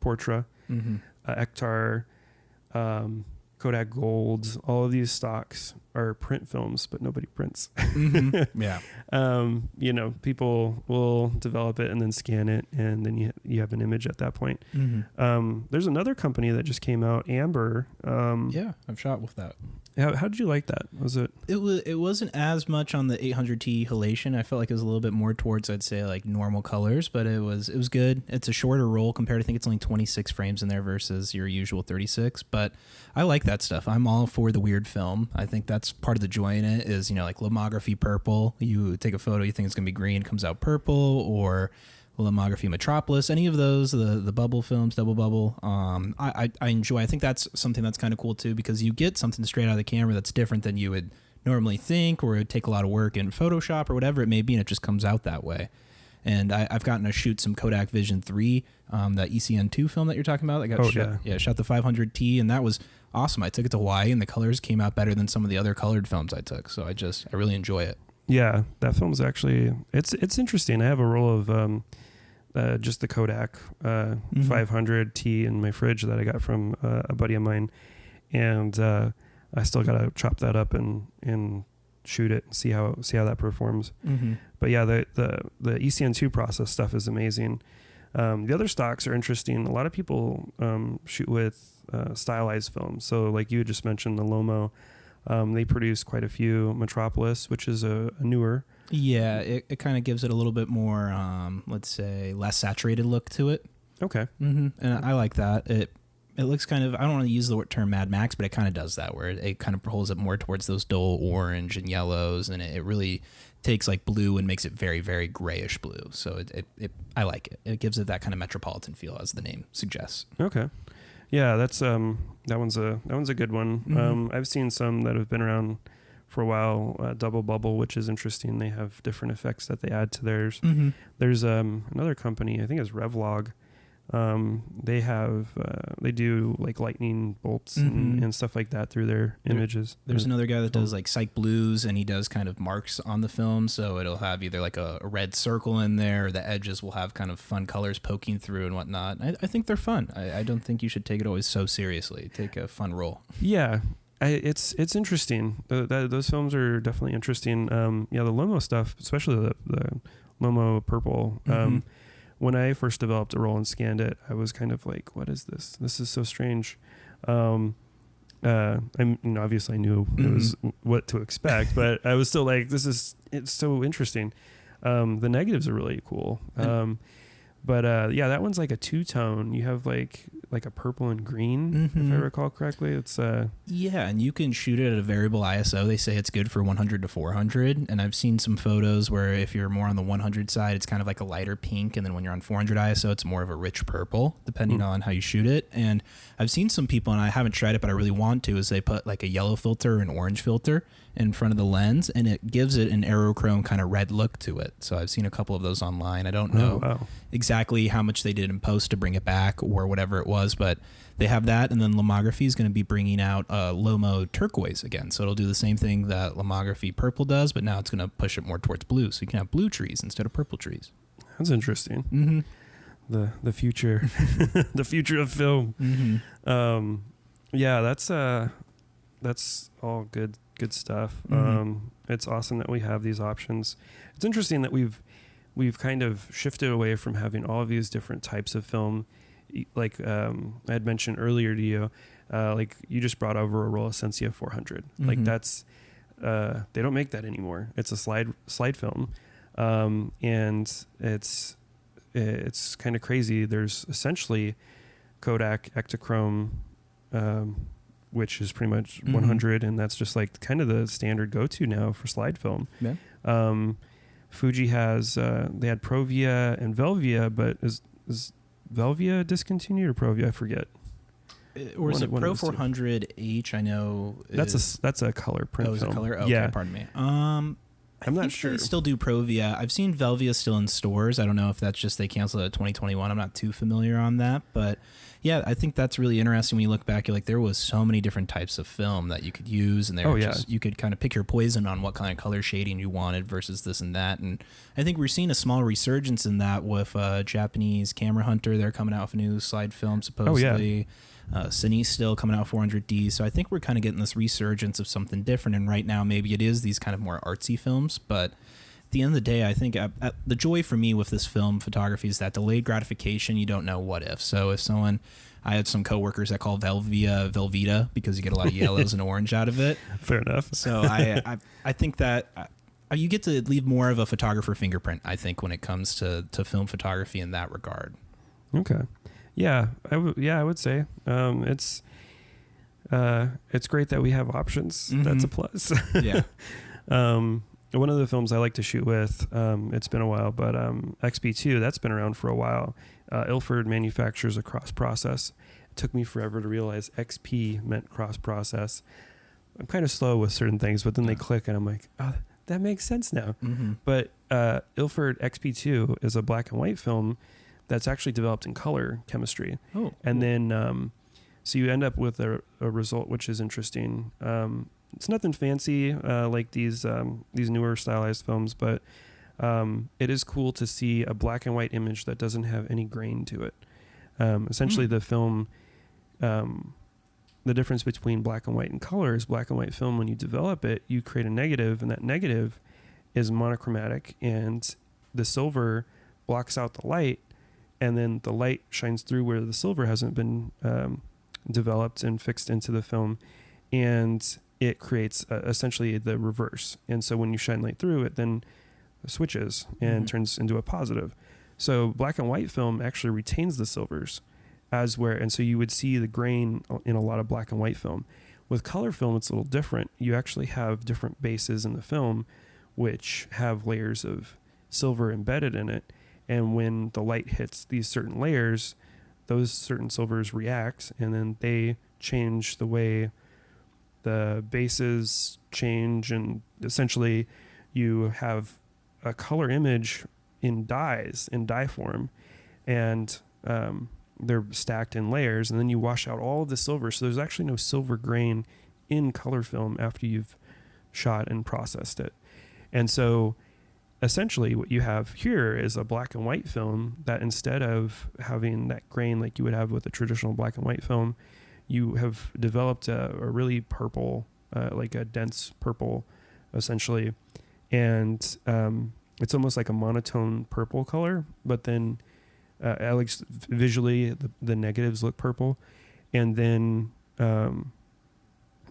Portra, Ektar, Kodak Gold, all of these stocks are print films, but nobody prints. Yeah. People will develop it and then scan it, and then you have an image at that point. There's another company that just came out, Amber. Yeah, I've shot with that. How did you like that? It wasn't as much on the 800T halation. I felt like it was a little bit more towards, I'd say, like normal colors, but it was good. It's a shorter roll compared. I think it's only 26 frames in there versus your usual 36. But I like that stuff. I'm all for the weird film. I think that's part of the joy in it. Is like lomography purple. You take a photo, you think it's gonna be green, comes out purple, or lomography metropolis, any of those, the bubble films, double bubble. I enjoy. I think that's something that's kind of cool too, because you get something straight out of the camera that's different than you would normally think, or it would take a lot of work in Photoshop or whatever it may be, and it just comes out that way. And I've gotten to shoot some Kodak Vision 3, that ECN2 film that you're talking about. Shot the 500T, and that was awesome. I took it to Hawaii, and the colors came out better than some of the other colored films I took. So I really enjoy it. Yeah, that film's actually it's interesting. I have a roll of just the Kodak 500T in my fridge that I got from a buddy of mine, and I still gotta chop that up and shoot it and see how that performs. But yeah, the ECN2 process stuff is amazing. The other stocks are interesting. A lot of people shoot with stylized films. So like you just mentioned, the Lomo, they produce quite a few. Metropolis, which is a newer. Yeah, it kind of gives it a little bit more, let's say, less saturated look to it. Okay. And I like that. It looks kind of, I don't want to use the term Mad Max, but it kind of does that, where it kind of pulls it more towards those dull orange and yellows, and it really takes like blue and makes it very, very grayish blue. So I like it. It gives it that kind of metropolitan feel, as the name suggests. Okay. Yeah, that's that one's a good one. I've seen some that have been around for a while, double bubble, which is interesting. They have different effects that they add to theirs. There's another company, I think it's Revlog. They do like lightning bolts and stuff like that through their images. There's another guy that does like psych blues, and he does kind of marks on the film, so it'll have either like a red circle in there, or the edges will have kind of fun colors poking through and whatnot. I think they're fun. I don't think you should take it always so seriously. Take a fun role. Yeah. It's interesting. Those films are definitely interesting. The Lomo stuff, especially the Lomo purple. When I first developed a roll and scanned it, I was kind of like, "What is this? This is so strange." Obviously I knew it was what to expect, but I was still like, it's so interesting. The negatives are really cool. But that one's like a two-tone. You have like a purple and green, if I recall correctly. It's yeah, and you can shoot it at a variable ISO. They say it's good for 100 to 400, and I've seen some photos where if you're more on the 100 side, it's kind of like a lighter pink, and then when you're on 400 ISO, it's more of a rich purple, depending on how you shoot it. And I've seen some people, and I haven't tried it, but I really want to, is they put like a yellow filter or an orange filter in front of the lens, and it gives it an aerochrome kind of red look to it. So I've seen a couple of those online. I don't know exactly how much they did in post to bring it back or whatever it was, but they have that. And then Lomography is going to be bringing out Lomo turquoise again, so it'll do the same thing that Lomography purple does, but now it's going to push it more towards blue, so you can have blue trees instead of purple trees. That's interesting. The future the future of film. That's all good stuff. It's awesome that we have these options. It's interesting that we've kind of shifted away from having all of these different types of film. Like I had mentioned earlier to you, like you just brought over a roll of Sensia 400. Like that's they don't make that anymore. It's a slide film, and it's kind of crazy. There's essentially Kodak Ektachrome, which is pretty much 100, and that's just like kind of the standard go-to now for slide film. Yeah. Fuji has they had Provia and Velvia, but is Velvia discontinued or Provia? I forget. Or is it Pro 400H? I know that's a color print. Oh, is it film. color? Okay, yeah. Pardon me. I'm not sure. They still do Provia. I've seen Velvia still in stores. I don't know if that's just they canceled it in 2021. I'm not too familiar on that, but Yeah, I think that's really interesting when you look back. You're like, there was so many different types of film that you could use, and you could kind of pick your poison on what kind of color shading you wanted versus this and that. And I think we're seeing a small resurgence in that with Japanese Camera Hunter. They're coming out with a new slide film supposedly. Cine still coming out 400D. So I think we're kind of getting this resurgence of something different. And right now, maybe it is these kind of more artsy films, but at the end of the day, I think the joy for me with this film photography is that delayed gratification. You don't know what if. So if I had some coworkers that call Velveeta because you get a lot of yellows and orange out of it. Fair enough. So I think that you get to leave more of a photographer fingerprint, I think, when it comes to film photography in that regard. Okay. Yeah, I would say it's great that we have options. Mm-hmm. That's a plus. Yeah. One of the films I like to shoot with, it's been a while, but XP2, that's been around for a while. Ilford manufactures a cross-process. It took me forever to realize XP meant cross-process. I'm kind of slow with certain things, but then they click, and I'm like, oh, that makes sense now. Mm-hmm. But Ilford XP2 is a black and white film that's actually developed in color chemistry. Oh, and then, so you end up with a result which is interesting. It's nothing fancy like these newer stylized films, but it is cool to see a black and white image that doesn't have any grain to it. Essentially, the film, the difference between black and white and color is black and white film. When you develop it, you create a negative, and that negative is monochromatic, and the silver blocks out the light, and then the light shines through where the silver hasn't been developed and fixed into the film, and it creates essentially the reverse. And so when you shine light through it, then switches and turns into a positive. So black and white film actually retains the silvers and so you would see the grain in a lot of black and white film. With color film, it's a little different. You actually have different bases in the film which have layers of silver embedded in it. And when the light hits these certain layers, those certain silvers react, and then they change the way the bases change, and essentially you have a color image in dye form, and they're stacked in layers, and then you wash out all of the silver. So there's actually no silver grain in color film after you've shot and processed it. And so essentially what you have here is a black and white film that, instead of having that grain like you would have with a traditional black and white film, you have developed a really purple, like a dense purple, essentially. And it's almost like a monotone purple color, but then at least visually the negatives look purple. And then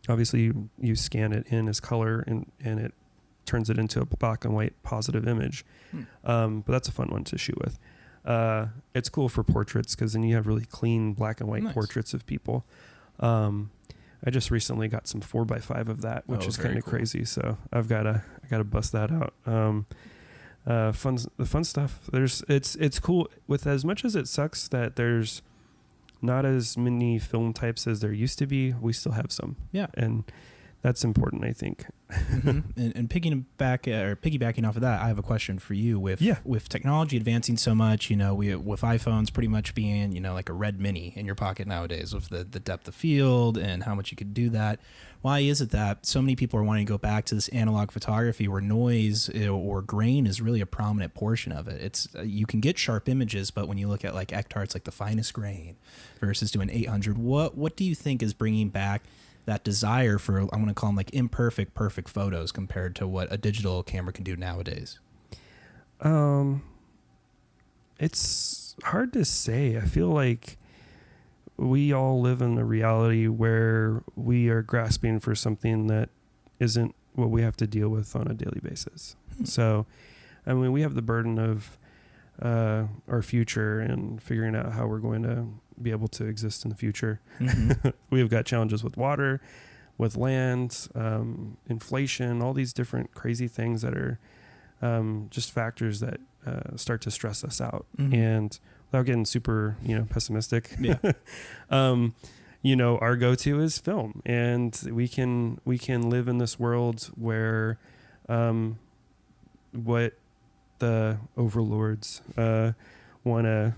obviously you scan it in as color, and it turns it into a black and white positive image. But that's a fun one to shoot with. It's cool for portraits because then you have really clean black and white portraits of people. I just recently got some 4x5 of that, which is kind of crazy. So I gotta bust that out. The fun stuff. It's cool with, as much as it sucks that there's not as many film types as there used to be. We still have some. Yeah. And that's important, I think. And piggybacking off of that, I have a question for you. With technology advancing so much, with iPhones pretty much being, like a red mini in your pocket nowadays, with the depth of field and how much you could do that. Why is it that so many people are wanting to go back to this analog photography where noise or grain is really a prominent portion of it? It's you can get sharp images, but when you look at like Ektar, it's like the finest grain versus doing 800. What do you think is bringing back that desire for, I'm going to call them like imperfect, perfect photos compared to what a digital camera can do nowadays? It's hard to say. I feel like we all live in a reality where we are grasping for something that isn't what we have to deal with on a daily basis. So, I mean, we have the burden of our future and figuring out how we're going to be able to exist in the future. We've got challenges with water, with land, inflation, all these different crazy things that are just factors that start to stress us out. And without getting super, pessimistic, our go-to is film, and we can live in this world where what the overlords want to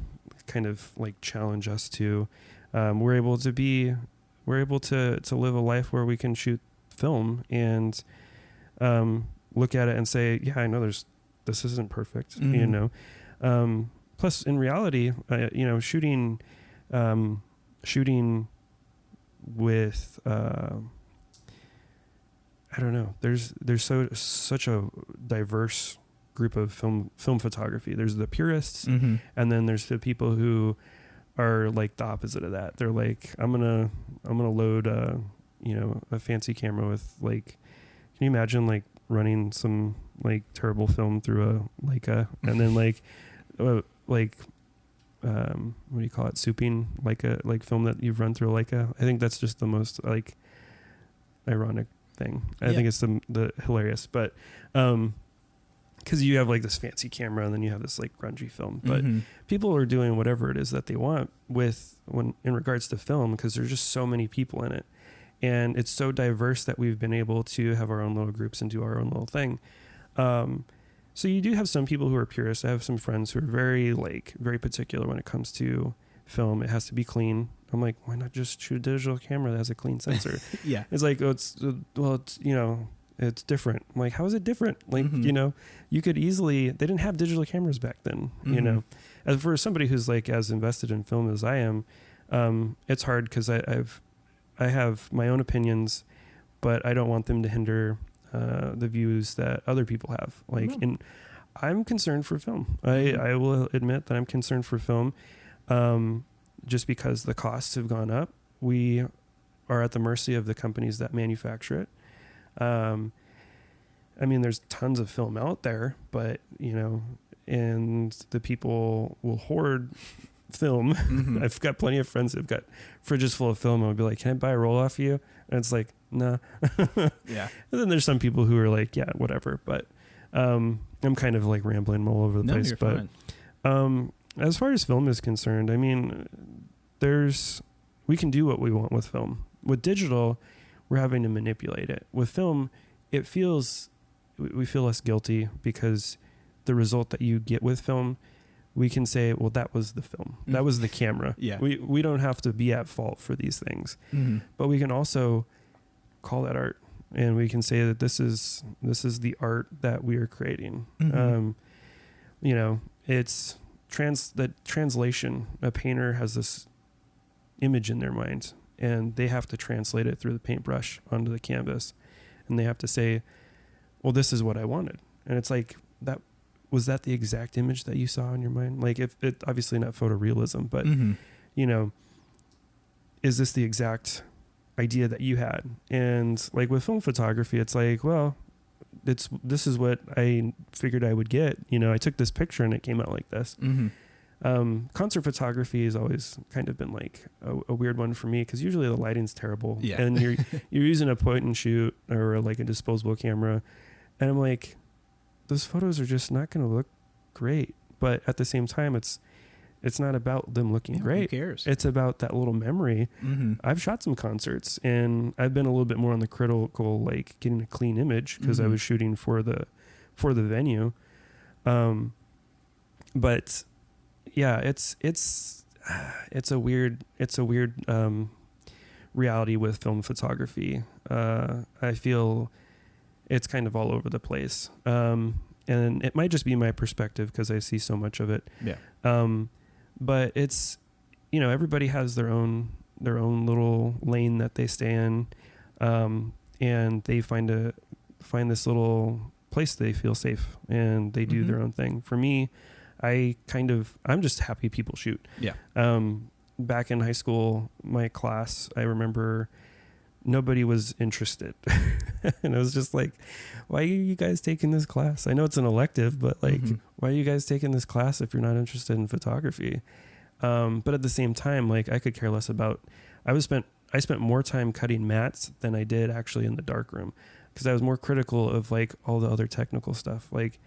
kind of like challenge us to we're able to live a life where we can shoot film and look at it and say, yeah, I know this isn't perfect, you know. Plus, in reality, you know, shooting with I don't know. There's such a diverse group of film photography. There's the purists, and then there's the people who are like the opposite of that. They're like, I'm gonna load you know, a fancy camera with like, can you imagine like running some like terrible film through a Leica and then like what do you call it, souping like film that you've run through a Leica? I think that's just the most like ironic thing. I think it's the hilarious, but because you have like this fancy camera and then you have this like grungy film, but people are doing whatever it is that they want in regards to film, because there's just so many people in it, and it's so diverse that we've been able to have our own little groups and do our own little thing. So you do have some people who are purists. I have some friends who are very particular when it comes to film. It has to be clean. I'm like, why not just shoot a digital camera that has a clean sensor? Yeah. It's like, oh, it's you know, it's different. I'm like, how is it different? Like, you know, you could easily, they didn't have digital cameras back then, you know. As for somebody who's like as invested in film as I am, it's hard because I have my own opinions, but I don't want them to hinder the views that other people have. Like, and I'm concerned for film. I will admit that I'm concerned for film, just because the costs have gone up. We are at the mercy of the companies that manufacture it. I mean, there's tons of film out there, but you know, and the people will hoard film. I've got plenty of friends that've got fridges full of film, and I'll be like, can I buy a roll off you? And it's like, nah. Yeah. And then there's some people who are like, yeah, whatever. But I'm kind of like rambling all over the place. But as far as film is concerned, I mean, we can do what we want with film. With digital, we're having to manipulate it. With film, we feel less guilty because the result that you get with film, we can say, well, that was the film. That was the camera. Yeah. We don't have to be at fault for these things. But we can also call that art, and we can say that this is the art that we are creating. You know, it's the translation. A painter has this image in their mind, and they have to translate it through the paintbrush onto the canvas, and they have to say, well, this is what I wanted. And it's like, was that the exact image that you saw in your mind? Like, if it obviously not photorealism, but you know, is this the exact idea that you had? And like with film photography, it's like, well, this is what I figured I would get. You know, I took this picture and it came out like this. Concert photography has always kind of been like a weird one for me, because usually the lighting's terrible, and you're using a point and shoot or like a disposable camera, and I'm like, those photos are just not going to look great. But at the same time, it's not about them looking great. Who cares? It's about that little memory. I've shot some concerts, and I've been a little bit more on the critical, like getting a clean image, because I was shooting for the venue. But yeah, it's a weird reality with film photography. I feel it's kind of all over the place. And it might just be my perspective because I see so much of it. Yeah. But it's, you know, everybody has their own little lane that they stay in. And they find this little place they feel safe, and they do their own thing. For me, I'm just happy people shoot. Yeah. Back in high school, my class, I remember nobody was interested. And I was just like, why are you guys taking this class? I know it's an elective, but like, why are you guys taking this class if you're not interested in photography? But at the same time, like, I could care less about, I spent more time cutting mats than I did actually in the darkroom, because I was more critical of like all the other technical stuff. Like,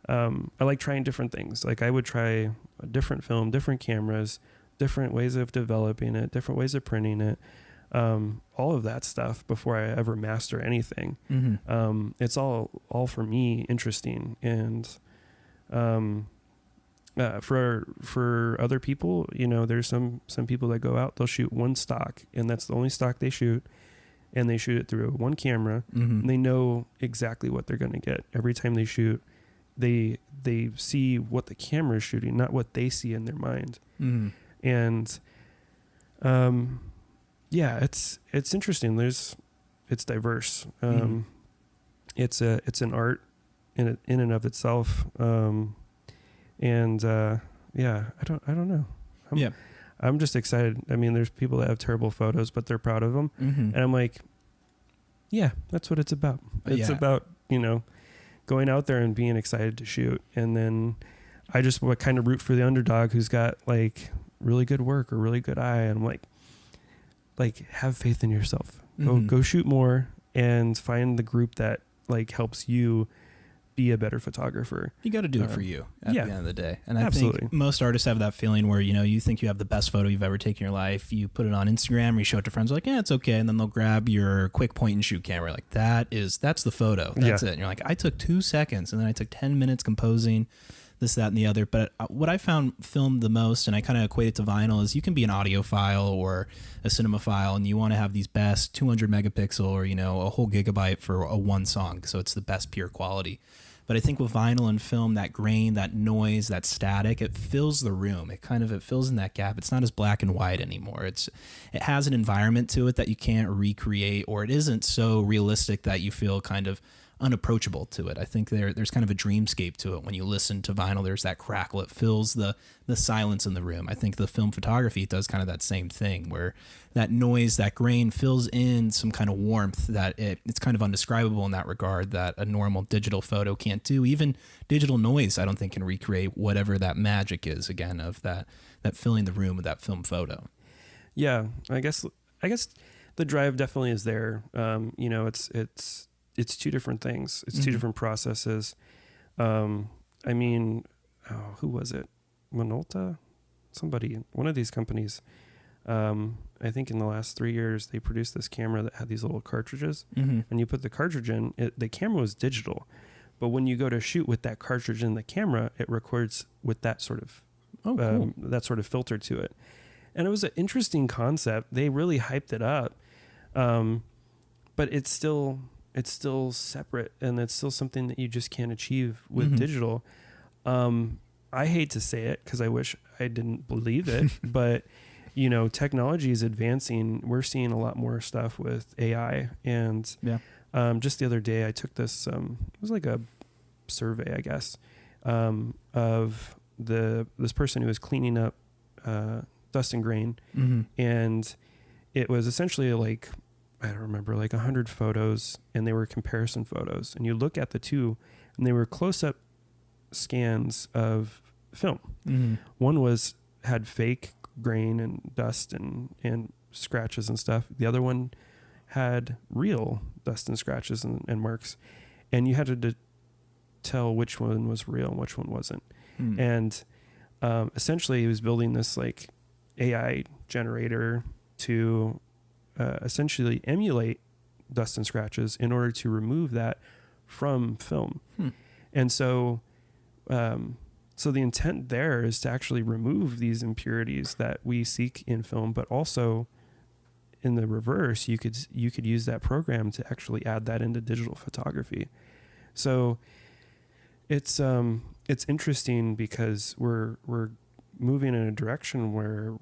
I like trying different things. Like, I would try a different film, different cameras, different ways of developing it, different ways of printing it. All of that stuff before I ever master anything. It's all for me interesting. And, for other people, you know, there's some people that go out, they'll shoot one stock, and that's the only stock they shoot, and they shoot it through one camera. And they know exactly what they're going to get every time they shoot. They see what the camera is shooting, not what they see in their mind. And yeah, it's interesting. It's diverse. It's an art in and of itself. Yeah, I don't know. I'm just excited. I mean, there's people that have terrible photos, but they're proud of them. And I'm like, yeah, that's what it's about. It's about, you know, going out there and being excited to shoot. And then I just kind of root for the underdog who's got like really good work or really good eye. And I'm like have faith in yourself. Go shoot more and find the group that like helps you be a better photographer. You got to do it for you at the end of the day. And I absolutely. think most artists have that feeling where, you know, you think you have the best photo you've ever taken in your life. You put it on Instagram or you show it to friends, like, yeah, it's okay. And then they'll grab your quick point and shoot camera. Like that's the photo. That's it. And you're like, I took 2 seconds and then I took 10 minutes composing this, that, and the other. But what I found filmed the most, and I kind of equate it to vinyl, is you can be an audiophile or a cinemaphile and you want to have these best 200 megapixel or, you know, a whole gigabyte for a one song. So it's the best pure quality. But I think with vinyl and film, that grain, that noise, that static, it fills the room. It fills in that gap. It's not as black and white anymore. It has an environment to it that you can't recreate, or it isn't so realistic that you feel kind of unapproachable to it. I think there's kind of a dreamscape to it. When you listen to vinyl, there's that crackle. It fills the silence in the room. I think the film photography does kind of that same thing, where that noise, that grain fills in some kind of warmth that it's kind of undescribable in that regard that a normal digital photo can't do. Even digital noise, I don't think, can recreate whatever that magic is, again, of that filling the room with that film photo. Yeah, I guess the drive definitely is there. You know, it's two different things. It's two different processes. I mean, who was it? Minolta? Somebody, one of these companies. I think in the last 3 years, they produced this camera that had these little cartridges, and you put the cartridge in. The camera was digital, but when you go to shoot with that cartridge in the camera, it records with that sort of that sort of filter to it. And it was an interesting concept. They really hyped it up, but it's still separate, and it's still something that you just can't achieve with digital. I hate to say it because I wish I didn't believe it, but you know, technology is advancing. We're seeing a lot more stuff with AI, and just the other day I took this. It was like a survey, I guess, of this person who was cleaning up dust and grain, and it was essentially like, I don't remember, like 100 photos, and they were comparison photos. And you look at the two, and they were close-up scans of film. One had fake grain and dust and scratches and stuff. The other one had real dust and scratches and marks. And you had to tell which one was real and which one wasn't. And essentially, he was building this like AI generator to essentially emulate dust and scratches in order to remove that from film. And so the intent there is to actually remove these impurities that we seek in film, but also in the reverse, you could use that program to actually add that into digital photography. So it's interesting because we're moving in a direction where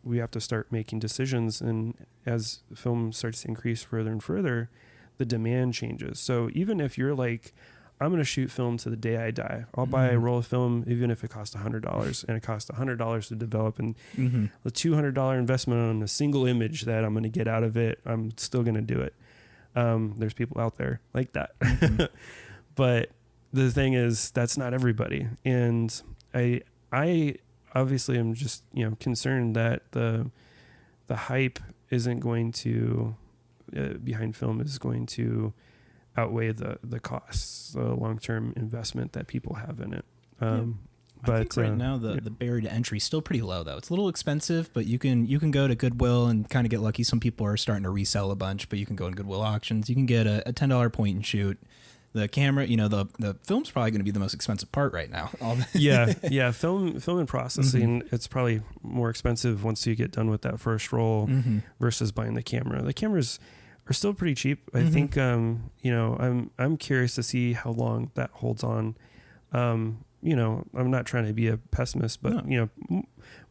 we have to start making decisions, and as film starts to increase further and further, the demand changes. So even if you're like, I'm going to shoot film to the day I die, I'll buy a roll of film, even if it costs $100, and it costs $100 to develop, and the $200 investment on a single image that I'm going to get out of it, I'm still going to do it. There's people out there like that. But the thing is, that's not everybody. And I obviously am just, you know, concerned that the hype isn't going to behind film is going to outweigh the costs, the long-term investment that people have in it. But I think right now the barrier to entry is still pretty low, though. It's a little expensive, but you can go to Goodwill and kind of get lucky. Some people are starting to resell a bunch, but you can go in Goodwill auctions. You can get a $10 point and shoot The camera, the film's probably going to be the most expensive part right now. Yeah. Film and processing, it's probably more expensive once you get done with that first roll versus buying the camera. The cameras are still pretty cheap. I think, I'm curious to see how long that holds on. I'm not trying to be a pessimist, but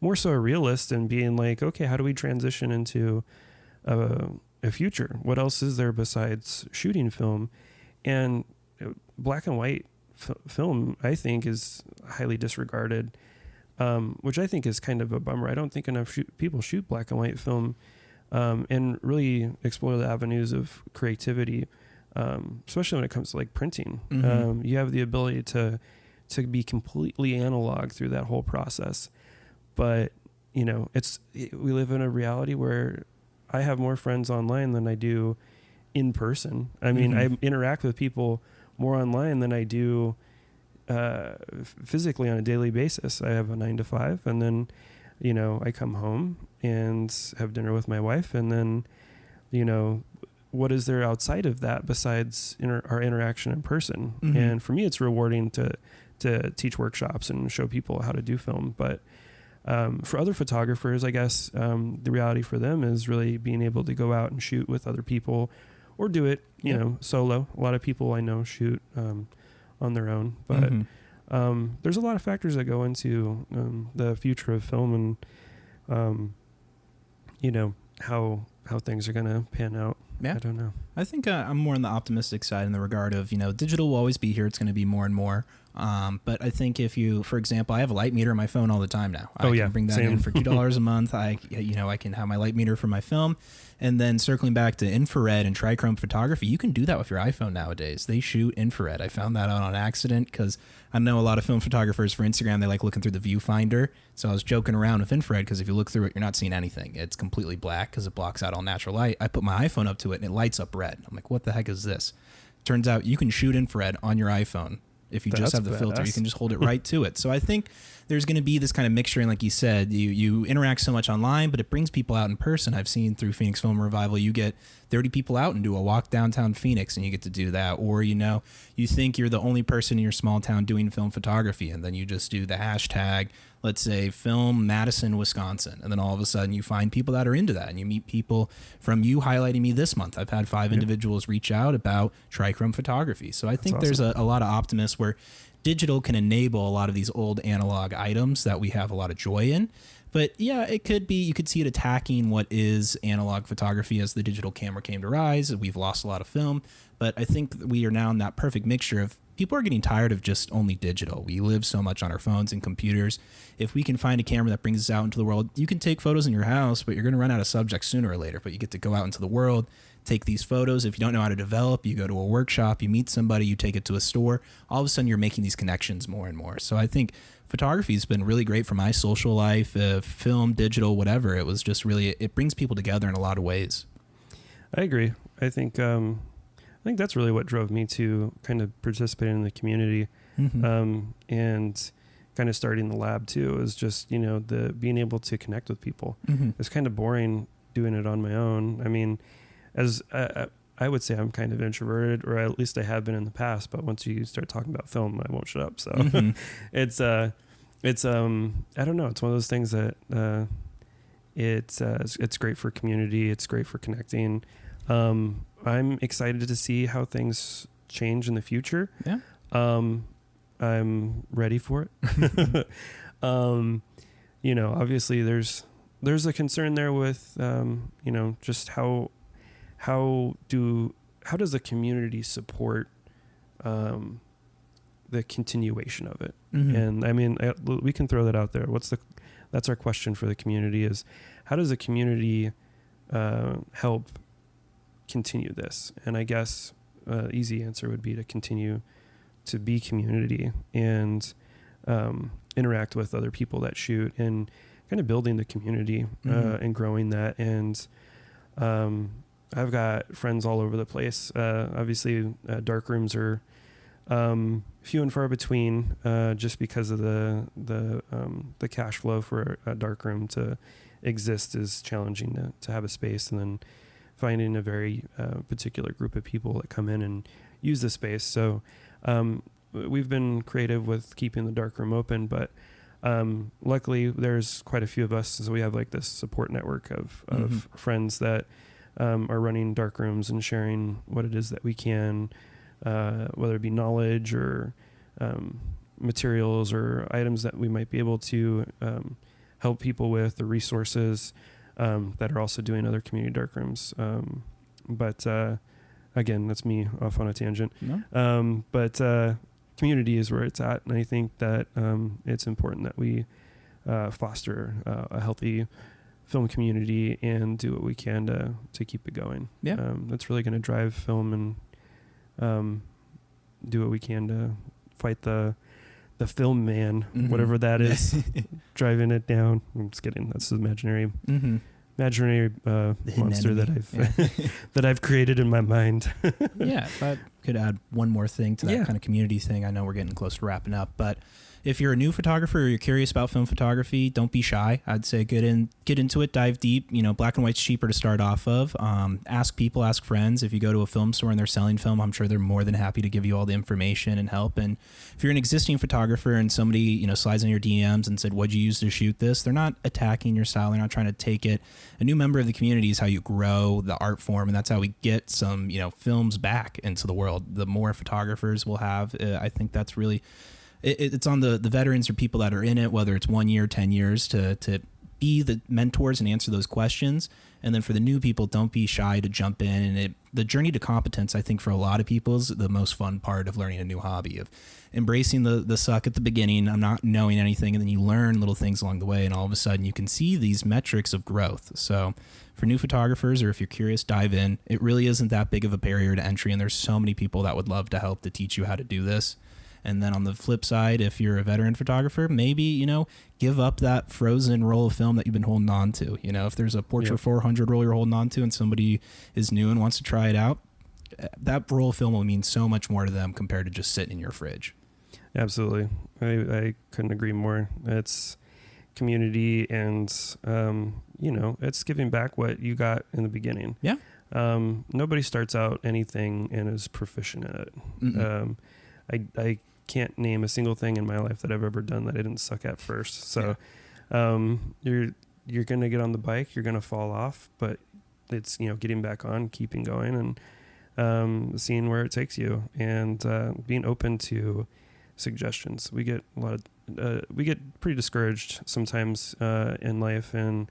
more so a realist and being like, okay, how do we transition into a future? What else is there besides shooting film? And black and white film, I think, is highly disregarded, which I think is kind of a bummer. I don't think enough people shoot black and white film and really explore the avenues of creativity, especially when it comes to like printing. You have the ability to be completely analog through that whole process. But, we live in a reality where I have more friends online than I do in person. I mean, I interact with people more online than I do physically on a daily basis. I have a 9 to 5, and then, I come home and have dinner with my wife, and then, what is there outside of that besides our interaction in person? And for me, it's rewarding to teach workshops and show people how to do film. But for other photographers, I guess the reality for them is really being able to go out and shoot with other people or do it, solo. A lot of people I know shoot on their own. But there's a lot of factors that go into the future of film and, how things are going to pan out. Yeah. I don't know. I think I'm more on the optimistic side in the regard of, digital will always be here. It's going to be more and more. But I think if you, for example, I have a light meter on my phone all the time now. I can bring that in for $2 a month. I can have my light meter for my film. And then circling back to infrared and trichrome photography, you can do that with your iPhone nowadays. They shoot infrared. I found that out on accident because I know a lot of film photographers for Instagram, they like looking through the viewfinder. So I was joking around with infrared because if you look through it, you're not seeing anything. It's completely black because it blocks out all natural light. I put my iPhone up to it and it lights up red. I'm like, what the heck is this? Turns out you can shoot infrared on your iPhone. If you just have the filter, you can just hold it right to it. So I think there's going to be this kind of mixture. And like you said, you interact so much online, but it brings people out in person. I've seen through Phoenix Film Revival, you get 30 people out and do a walk downtown Phoenix and you get to do that. Or, you think you're the only person in your small town doing film photography and then you just do the hashtag, let's say, film Madison, Wisconsin. And then all of a sudden you find people that are into that and you meet people from you highlighting me this month. I've had 5 individuals reach out about trichrome photography. So I think there's a lot of optimists where digital can enable a lot of these old analog items that we have a lot of joy in. But yeah, it could be, you could see it attacking what is analog photography as the digital camera came to rise. We've lost a lot of film, but I think we are now in that perfect mixture of people are getting tired of just only digital. We live so much on our phones and computers. If we can find a camera that brings us out into the world, you can take photos in your house, but you're going to run out of subjects sooner or later. But you get to go out into the world, take these photos. If you don't know how to develop, you go to a workshop, you meet somebody, you take it to a store. All of a sudden, you're making these connections more and more. So I think photography has been really great for my social life, film, digital, whatever. It was just really, it brings people together in a lot of ways. I agree. I think that's really what drove me to kind of participating in the community, and kind of starting the lab too. Is just the being able to connect with people. It's kind of boring doing it on my own. I mean, as I would say, I'm kind of introverted, or at least I have been in the past. But once you start talking about film, I won't shut up. So it's I don't know. It's one of those things that it's great for community. It's great for connecting. I'm excited to see how things change in the future. Yeah. I'm ready for it. Obviously there's a concern there with, just how does the community support, the continuation of it? And I mean, we can throw that out there. That's our question for the community is, how does the community, help continue this? And I guess easy answer would be to continue to be community and interact with other people that shoot and kind of building the community and growing that. And I've got friends all over the place. Obviously, dark rooms are few and far between, just because of the cash flow for a dark room to exist is challenging to have a space, and then finding a very particular group of people that come in and use the space. So we've been creative with keeping the darkroom open, but luckily there's quite a few of us, so we have like this support network of friends that are running darkrooms and sharing what it is that we can, whether it be knowledge or materials or items that we might be able to help people with, the resources that are also doing other community darkrooms. But again, that's me off on a tangent. No? But community is where it's at, and I think that it's important that we foster a healthy film community and do what we can to keep it going. Yeah. That's really going to drive film, and do what we can to fight the film man, whatever that is, driving it down. I'm just kidding. That's the imaginary monster enemy. that I've that I've created in my mind. Yeah, if I could add one more thing to that kind of community thing. I know we're getting close to wrapping up, but if you're a new photographer or you're curious about film photography, don't be shy. I'd say get into it, dive deep. You know, black and white's cheaper to start off of. Ask people, ask friends. If you go to a film store and they're selling film, I'm sure they're more than happy to give you all the information and help. And if you're an existing photographer and somebody, you know, slides in your DMs and said, "What'd you use to shoot this?" They're not attacking your style. They're not trying to take it. A new member of the community is how you grow the art form, and that's how we get some, you know, films back into the world. The more photographers we'll have, I think that's really... It's on the veterans or people that are in it, whether it's 1 year, 10 years, to be the mentors and answer those questions. And then for the new people, don't be shy to jump in. And the journey to competence, I think for a lot of people, is the most fun part of learning a new hobby, of embracing the suck at the beginning, I'm not knowing anything, and then you learn little things along the way, and all of a sudden you can see these metrics of growth. So for new photographers, or if you're curious, dive in. It really isn't that big of a barrier to entry, and there's so many people that would love to help to teach you how to do this. And then on the flip side, if you're a veteran photographer, maybe, you know, give up that frozen roll of film that you've been holding on to. You know, if there's a Portrait 400 roll you're holding on to and somebody is new and wants to try it out, that roll of film will mean so much more to them compared to just sitting in your fridge. Absolutely. I couldn't agree more. It's community, and, you know, it's giving back what you got in the beginning. Yeah. Nobody starts out anything and is proficient at it. I can't name a single thing in my life that I've ever done that I didn't suck at first. So you're going to get on the bike, you're going to fall off, but it's, you know, getting back on, keeping going, and seeing where it takes you, and being open to suggestions. We get we get pretty discouraged sometimes in life, and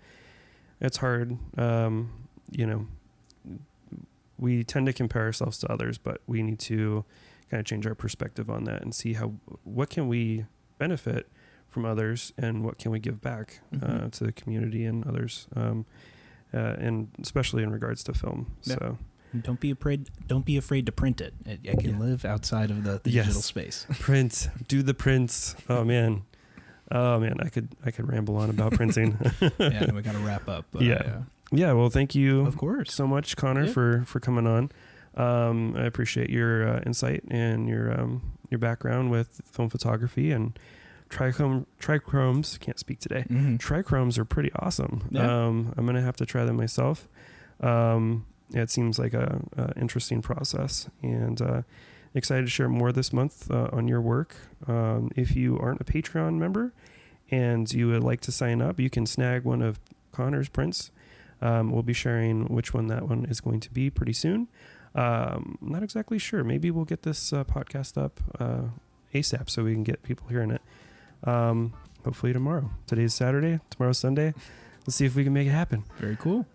it's hard. You know, we tend to compare ourselves to others, but we need to kind of change our perspective on that and see what can we benefit from others, and what can we give back to the community and others, and especially in regards to film. Yeah. So don't be afraid to print it. It can live outside of the digital space. Print, do the prints. Oh man, I could ramble on about printing. Yeah, we got to wrap up. Yeah. Well, thank you, of course, so much, Connor, for coming on. I appreciate your insight and your background with film photography and trichromes. Can't speak today. Trichromes are pretty awesome. Yeah. I'm gonna have to try them myself. It seems like a interesting process, and excited to share more this month on your work. If you aren't a Patreon member and you would like to sign up, you can snag one of Connor's prints. We'll be sharing which one that one is going to be pretty soon. Not exactly sure. Maybe we'll get this podcast up ASAP so we can get people hearing it. Hopefully tomorrow. Today's Saturday. Tomorrow's Sunday. Let's see if we can make it happen. Very cool.